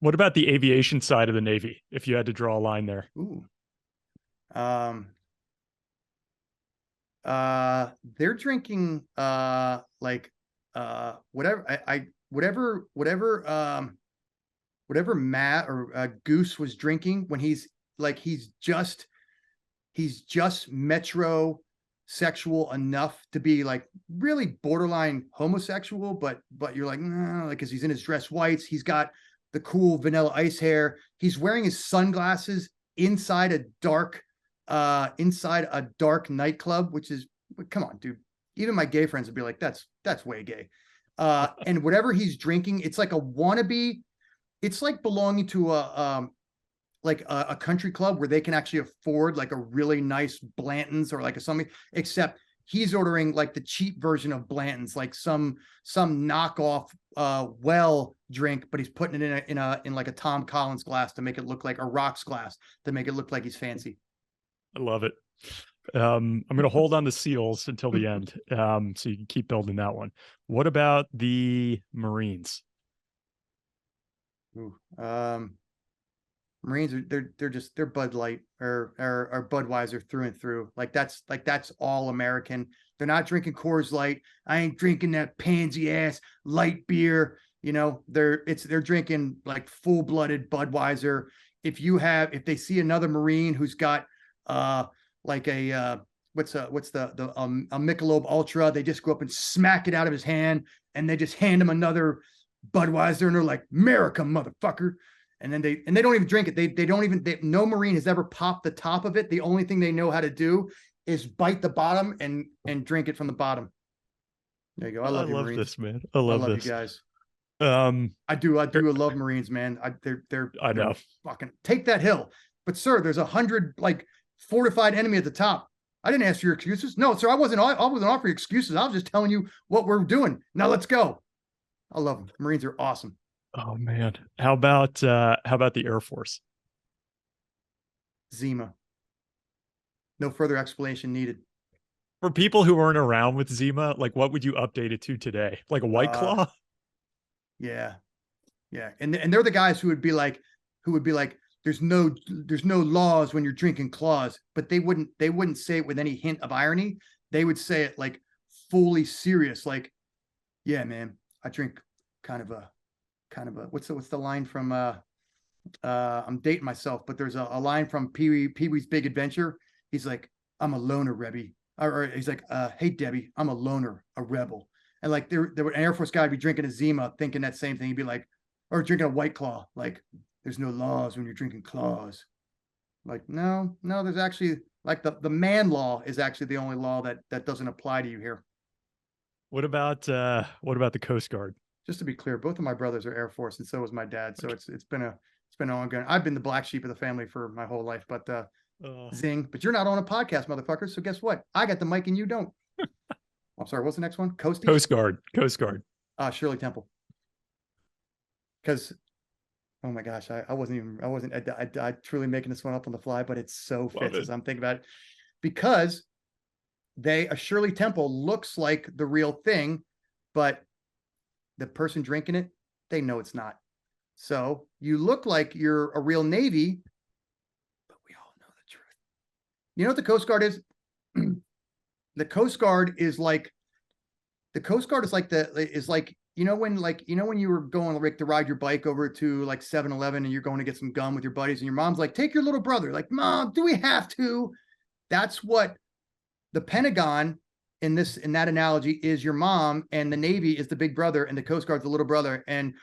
What about the aviation side of the Navy, if you had to draw a line there? Ooh. They're drinking whatever Matt or Goose was drinking when he's just metrosexual enough to be like really borderline homosexual, but you're like, no, like, cause he's in his dress whites. He's got the cool Vanilla Ice hair. He's wearing his sunglasses inside a dark nightclub, which is, come on, dude. Even my gay friends would be like, that's way gay. And whatever he's drinking, it's like a wannabe. It's like belonging to a country club where they can actually afford like a really nice Blanton's or like a something, except he's ordering like the cheap version of Blanton's, like some knockoff well drink, but he's putting it in like a Tom Collins glass to make it look like a rocks glass to make it look like he's fancy. I love it. I'm going to hold on the SEALs until the end, so you can keep building that one. What about the Marines? Ooh, Marines are they're Bud Light or Budweiser through and through. That's all American. They're not drinking Coors Light. I ain't drinking that pansy ass light beer. They're drinking like full-blooded Budweiser. If they see another Marine who's got what's a Michelob Ultra, they just go up and smack it out of his hand and they just hand him another Budweiser and they're like, America, motherfucker. And then they don't even drink it. No Marine has ever popped the top of it. The only thing they know how to do is bite the bottom and drink it from the bottom. There you go. I love Marines. this, man. I love you guys. I do love Marines, man. They're fucking take that hill. But sir, there's 100 like fortified enemy at the top. I didn't ask for your excuses. No, sir, I wasn't offering excuses. I was just telling you what we're doing. Now let's go. I love them. Marines are awesome. Oh man. How about the Air Force? Zima. No further explanation needed. For people who weren't around with Zima, like what would you update it to today? Like a White Claw? Yeah. Yeah. And they're the guys who would be like, there's no laws when you're drinking claws, but they wouldn't say it with any hint of irony. They would say it like fully serious. Like, yeah, man, I drink kind of a, what's the line from, I'm dating myself, but there's a line from Pee-wee's Big Adventure. He's like, I'm a loner, Rebby. Or he's like, hey, Debbie, I'm a loner, a rebel. And like there would an Air Force guy be drinking a Zima, thinking that same thing. He'd be like, or drinking a White Claw. Like, there's no laws when you're drinking claws. Like, no, there's actually like the man law is actually the only law that doesn't apply to you here. What about the Coast Guard? just to be clear, both of my brothers are Air Force, and so was my dad. So it's been ongoing. I've been the black sheep of the family for my whole life, but zing. But you're not on a podcast, motherfucker. So guess what? I got the mic and you don't. I'm sorry. What's the next one? Coast Guard. Shirley Temple. Because, oh my gosh, I truly making this one up on the fly, but it so fits as I'm thinking about it. Because a Shirley Temple looks like the real thing, but the person drinking it, they know it's not. So you look like you're a real Navy, but we all know the truth. You know what the Coast Guard is? The Coast Guard is like when you were going, Rick, to ride your bike over to like 7-Eleven and you're going to get some gum with your buddies and your mom's like, take your little brother. Like, Mom, do we have to? That's what the Pentagon in that analogy is. Your mom, and the Navy is the big brother, and the Coast Guard's the little brother, and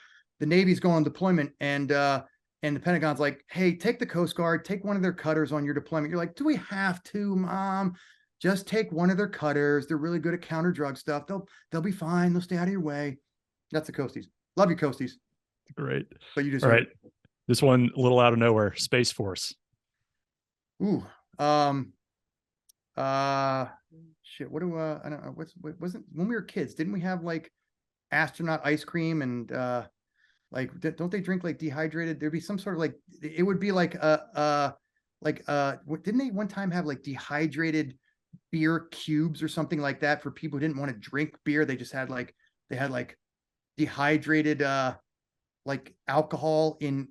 the Navy's going on deployment, and the Pentagon's like, hey, take the Coast Guard, take one of their cutters on your deployment. You're like, do we have to, Mom? Just take one of their cutters. They're really good at counter drug stuff. They'll be fine. They'll stay out of your way. That's the Coasties. Love you, Coasties. Great. But you just all right. This one a little out of nowhere. Space Force. Ooh. Shit. What do I don't know. Wasn't when we were kids? Didn't we have like astronaut ice cream and like don't they drink like dehydrated? There'd be some sort of like it would be like didn't they one time have like dehydrated beer cubes or something like that for people who didn't want to drink beer? They just had like dehydrated like alcohol in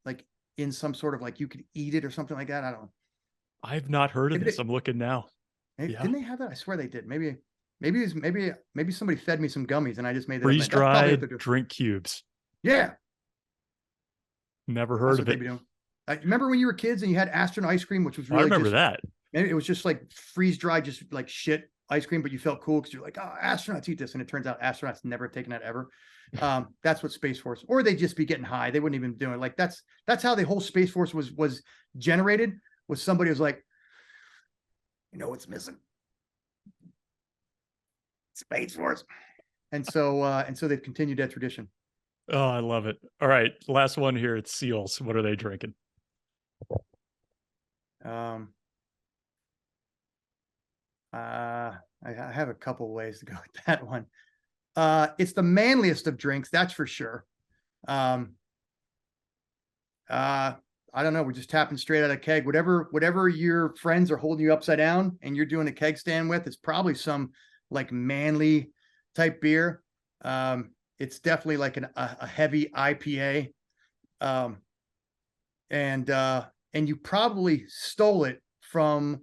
like in some sort of like you could eat it or something like that. I don't know. I've not heard of this. I'm looking now. Didn't they have that? I swear they did. Maybe somebody fed me some gummies and I just made that. Freeze dried drink cubes. Yeah. Never heard of it. Remember when you were kids and you had astronaut ice cream, which was really I remember that. Maybe it was just like freeze dried, just like shit ice cream, but you felt cool because you're like, oh, astronauts eat this. And it turns out astronauts never have taken that ever. That's what Space Force, or they just be getting high. They wouldn't even be doing it. Like that's how the whole Space Force was generated, was somebody was like, you know what's missing? Space Force. And so they've continued that tradition. Oh, I love it. All right. Last one here. It's SEALs. What are they drinking? I have a couple of ways to go with that one. It's the manliest of drinks, that's for sure. I don't know. We're just tapping straight out of keg. Whatever your friends are holding you upside down and you're doing a keg stand with, it's probably some like manly type beer. It's definitely like a heavy IPA. And you probably stole it from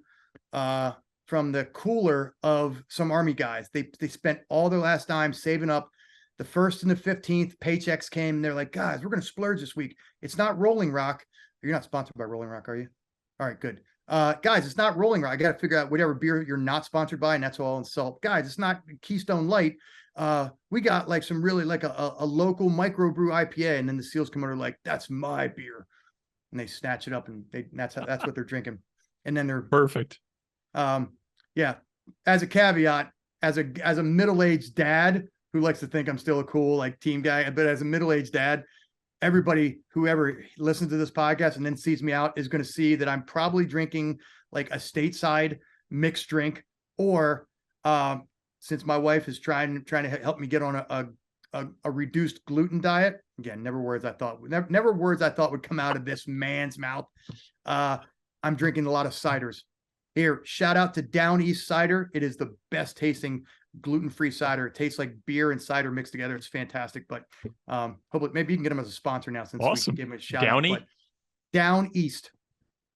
the cooler of some Army guys. They spent all their last dime saving up. The 1st and the 15th paychecks came and they're like, guys, we're going to splurge this week. It's not Rolling Rock. You're not sponsored by Rolling Rock, are you? All right, good. Guys, it's not Rolling Rock. I got to figure out whatever beer you're not sponsored by, and that's all in salt. Guys, it's not Keystone Light. We got like some really like a local microbrew IPA, and then the SEALs come over like, that's my beer. And they snatch it up and that's what they're drinking. And then they're perfect. Yeah. As a caveat, as a middle-aged dad who likes to think I'm still a cool like team guy, but as a middle-aged dad, whoever listens to this podcast and then sees me out is going to see that I'm probably drinking like a stateside mixed drink, or since my wife is trying to help me get on a reduced gluten diet. Again, never words I thought would come out of this man's mouth. I'm drinking a lot of ciders. Here, shout out to Down East Cider. It is the best tasting gluten-free cider. It tastes like beer and cider mixed together. It's fantastic. But hopefully, maybe you can get them as a sponsor now since awesome. We gave them a shout out. But Down East.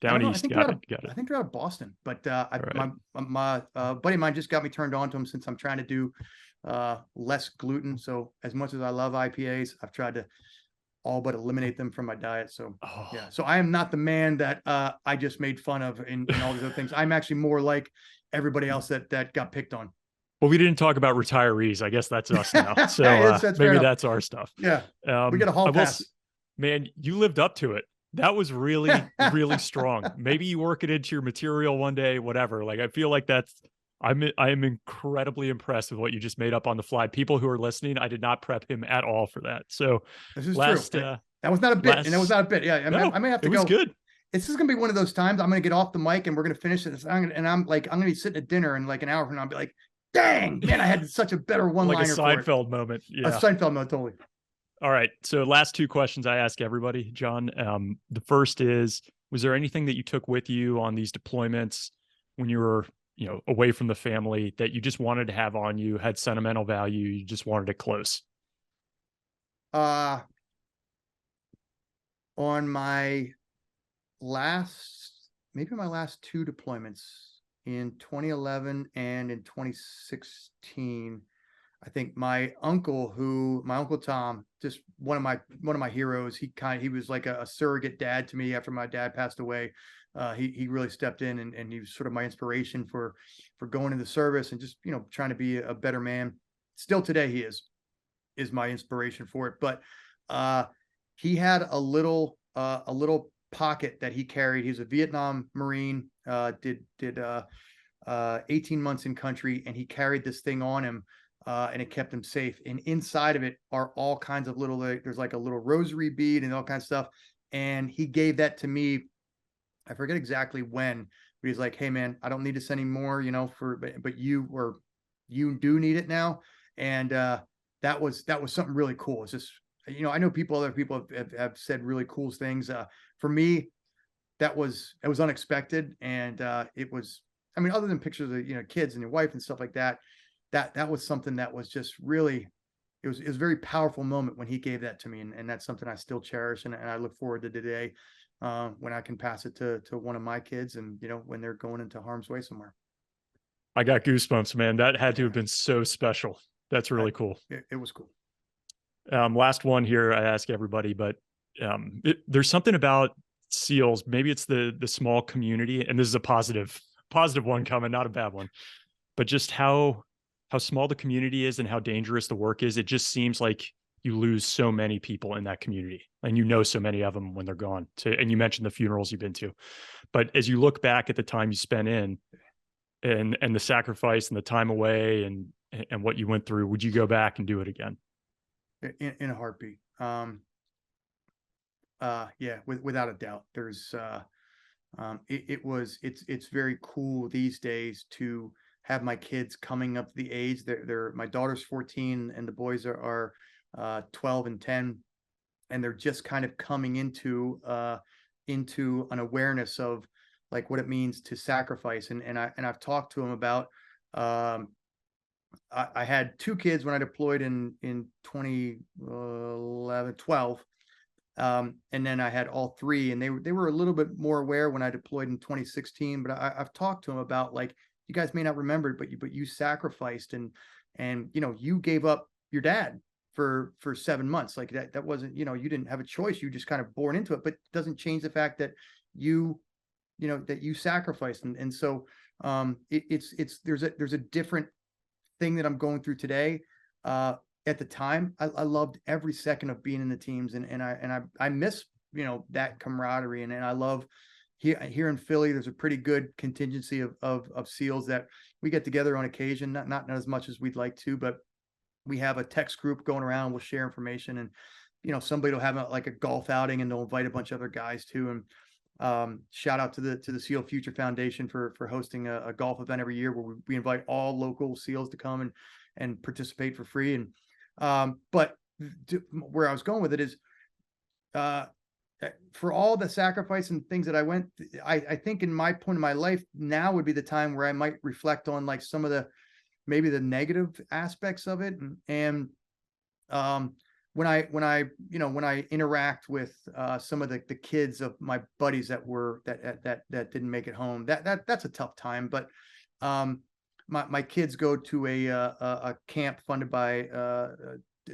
Down East. Got it. I think they're out of Boston. But right. my buddy of mine just got me turned on to them since I'm trying to do less gluten. So as much as I love IPAs, I've tried to all but eliminate them from my diet. So yeah. So I am not the man that I just made fun of in all these other things. I'm actually more like everybody else that got picked on. Well, we didn't talk about retarees. I guess that's us now. So maybe that's our stuff. Yeah. We got a hall pass. Man, you lived up to it. That was really, really strong. Maybe you work it into your material one day, whatever. Like, I feel like I am incredibly impressed with what you just made up on the fly. People who are listening, I did not prep him at all for that. So This is true. last That was not a bit, and that was last not a bit. Yeah, no, I may have it to was go. good. This is gonna be one of those times I'm gonna get off the mic and we're gonna finish it. I'm gonna be sitting at dinner in like an hour from now. I'll be like, dang, man, I had such a better Like a one-liner for it. Seinfeld moment. A Yeah. Seinfeld moment, totally. All right. So last two questions I ask everybody, John. The first is, was there anything that you took with you on these deployments when you were, away from the family that you just wanted to have on you, had sentimental value, you just wanted it close? Uh, on my maybe my last two deployments in 2011 and in 2016, I think my uncle Tom, just one of my heroes. He was like a surrogate dad to me after my dad passed away. He really stepped in and he was sort of my inspiration for going into the service and just trying to be a better man. Still today he is my inspiration for it. But he had a little pocket that he carried. He was a Vietnam Marine, did 18 months in country, and he carried this thing on him, and it kept him safe. And inside of it are all kinds of little, there's like a little rosary bead and all kinds of stuff. And he gave that to me. I forget exactly when, but he's like, "Hey man, I don't need this anymore, but you do need it now." And that was something really cool. It's just, I know other people have said really cool things. For me, it was unexpected. And it was, I mean, other than pictures of, kids and your wife and stuff like that, that was something that was just really, it was a very powerful moment when he gave that to me. And that's something I still cherish. And I look forward to today when I can pass it to one of my kids and, when they're going into harm's way somewhere. I got goosebumps, man. That had to have been so special. That's really cool. It was cool. Last one here, I ask everybody, but there's something about SEALs. Maybe it's the small community, and this is a positive one coming, not a bad one, but just how small the community is and how dangerous the work is. It just seems like you lose so many people in that community, and so many of them when they're gone. And you mentioned the funerals you've been to, but as you look back at the time you spent in, and the sacrifice and the time away and what you went through, would you go back and do it again? In a heartbeat. Yeah, without a doubt. There's it's very cool these days to have my kids coming up to the age. My daughter's 14 and the boys are 12 and 10, and they're just kind of coming into an awareness of like what it means to sacrifice. And I've talked to them about I had two kids when I deployed in 2011, 12. And then I had all three, and they were a little bit more aware when I deployed in 2016. But I've talked to them about, like, you guys may not remember it, but you sacrificed and you gave up your dad for 7 months. Like that wasn't, you didn't have a choice. You just kind of born into it, but it doesn't change the fact that that you sacrificed. And so there's a different thing that I'm going through today. At the time, I loved every second of being in the teams, and I miss that camaraderie, and I love here in Philly. There's a pretty good contingency of SEALs that we get together on occasion, not as much as we'd like to, but we have a text group going around. We'll share information, and somebody will have a golf outing, and they'll invite a bunch of other guys too. And shout out to the SEAL Future Foundation for hosting a golf event every year where we invite all local SEALs to come and participate for free. And but where I was going with it is, for all the sacrifice and things that I think in my point in my life now would be the time where I might reflect on like some of maybe the negative aspects of it. And when I interact with some of the kids of my buddies that didn't make it home, that's a tough time. But my kids go to a camp funded by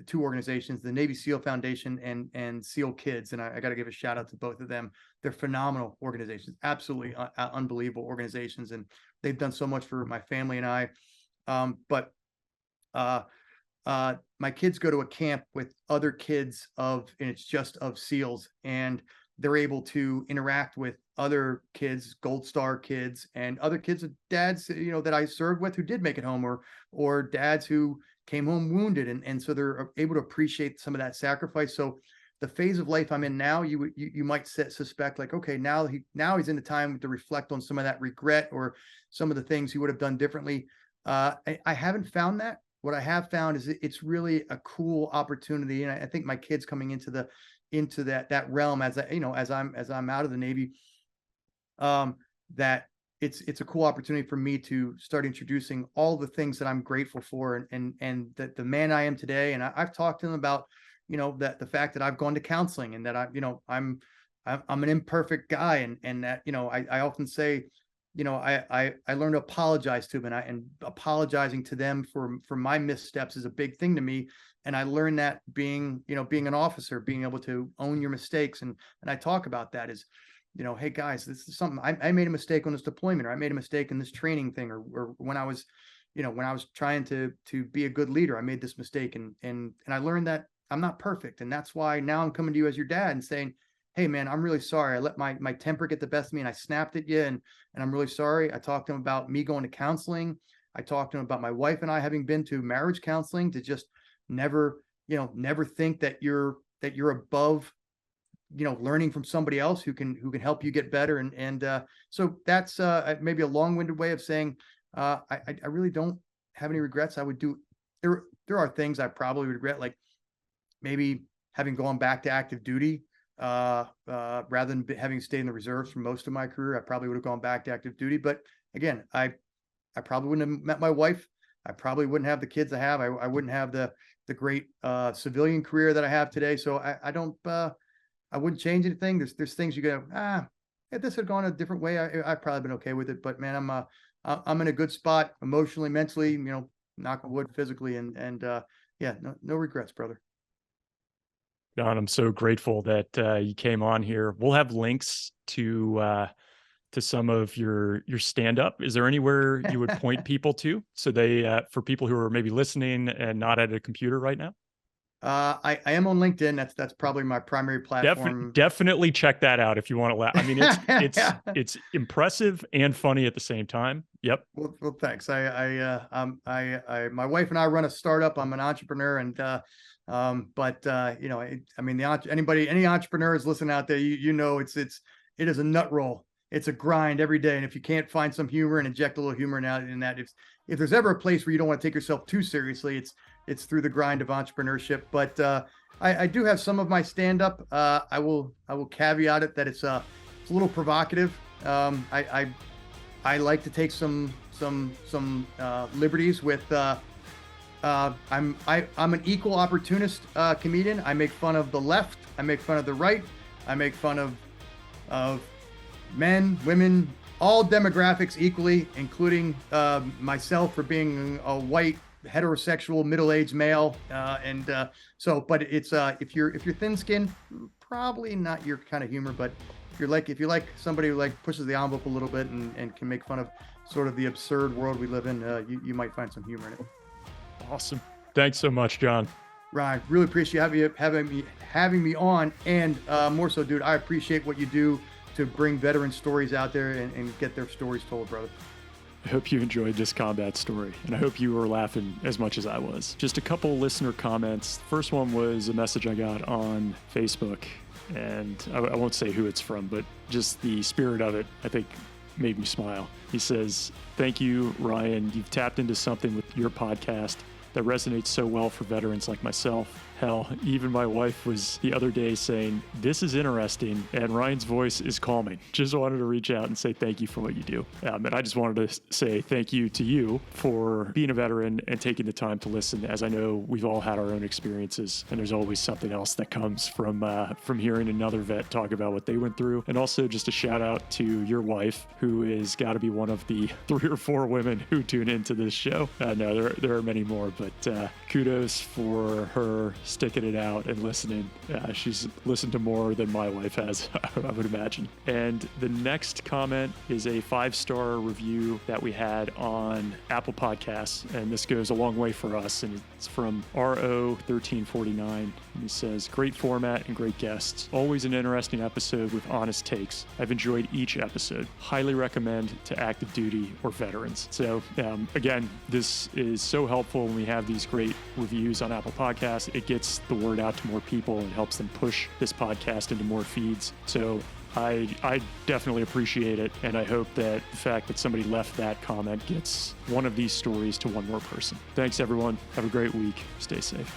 two organizations, the Navy SEAL Foundation and SEAL Kids, and I got to give a shout out to both of them. They're phenomenal organizations, absolutely unbelievable organizations, and they've done so much for my family and I. But my kids go to a camp with other kids and it's just of SEALs, and they're able to interact with other kids, Gold Star kids, and other kids of dads, that I served with who did make it home, or dads who came home wounded. And so they're able to appreciate some of that sacrifice. So the phase of life I'm in now, you might suspect like, okay, now he's in the time to reflect on some of that regret or some of the things he would have done differently. I haven't found that. What I have found is it's really a cool opportunity. And I think my kids coming into that realm as I'm out of the Navy, that it's a cool opportunity for me to start introducing all the things that I'm grateful for and that the man I am today. And I've talked to them about, that the fact that I've gone to counseling and that I'm an imperfect guy. And that, I often say, I learned to apologize to them, and apologizing to them for my missteps is a big thing to me. And I learned that being an officer, being able to own your mistakes. And I talk about that as, hey guys, this is something I made a mistake on this deployment, or I made a mistake in this training thing, or when I was trying to be a good leader, I made this mistake. And I learned that I'm not perfect. And that's why now I'm coming to you as your dad and saying, hey man, I'm really sorry. I let my temper get the best of me and I snapped at you. And I'm really sorry. I talked to him about me going to counseling. I talked to him about my wife and I having been to marriage counseling, to just never think that you're above, learning from somebody else who can help you get better. And so that's maybe a long-winded way of saying, I really don't have any regrets. I would do, there are things I probably regret, like maybe having gone back to active duty, rather than having stayed in the reserves for most of my career. I probably would have gone back to active duty. But again, I probably wouldn't have met my wife. I probably wouldn't have the kids I have. I wouldn't have the great civilian career that I have today. So I wouldn't change anything. There's things you go, if this had gone a different way, I've probably been okay with it. But man, I'm in a good spot emotionally, mentally, knock on wood, physically, and yeah, no regrets, brother. John, I'm so grateful that you came on here. We'll have links to some of your stand-up. Is there anywhere you would point people to, so they for people who are maybe listening and not at a computer right now? I am on LinkedIn. That's probably my primary platform. Definitely check that out if you want to laugh. I mean, it's impressive and funny at the same time. Yep. Well, thanks. My wife and I run a startup. I'm an entrepreneur, and but I mean, any entrepreneur is listening out there, it is a nut roll. It's a grind every day. And if you can't find some humor and inject a little humor in that, if there's ever a place where you don't want to take yourself too seriously, it's through the grind of entrepreneurship. But I do have some of my stand-up. I will caveat it that it's a little provocative. I like to take some liberties with. I'm an equal opportunist comedian. I make fun of the left. I make fun of the right. I make fun of men, women, all demographics equally, including myself for being a white heterosexual middle-aged male. But it's if you're thin-skinned, probably not your kind of humor. But if you like somebody who like pushes the envelope a little bit and can make fun of sort of the absurd world we live in, you might find some humor in it. Awesome. Thanks so much, John. Ryan, really appreciate having me on, and more so, dude, I appreciate what you do to bring veteran stories out there and get their stories told, brother. I hope you enjoyed this combat story, and I hope you were laughing as much as I was. Just a couple listener comments. The first one was a message I got on Facebook, and I won't say who it's from, but just the spirit of it, I think, made me smile. He says, "Thank you, Ryan. You've tapped into something with your podcast that resonates so well for veterans like myself. Hell, even my wife was the other day saying, 'This is interesting,' and Ryan's voice is calming." Just wanted to reach out and say thank you for what you do. And I just wanted to say thank you to you for being a veteran and taking the time to listen, as I know we've all had our own experiences, and there's always something else that comes from hearing another vet talk about what they went through. And also just a shout out to your wife, who is got to be one of the 3 or 4 women who tune into this show. No, there are many more, But kudos for her sticking it out and listening. She's listened to more than my wife has, I would imagine. And the next comment is a 5-star review that we had on Apple Podcasts, and this goes a long way for us, and it's from RO1349. And he says, great format and great guests. Always an interesting episode with honest takes. I've enjoyed each episode. Highly recommend to active duty or veterans. So again, this is so helpful when we have these great reviews on Apple Podcasts. It gets the word out to more people and helps them push this podcast into more feeds. So I definitely appreciate it, and I hope that the fact that somebody left that comment gets one of these stories to one more person. Thanks, everyone. Have a great week. Stay safe.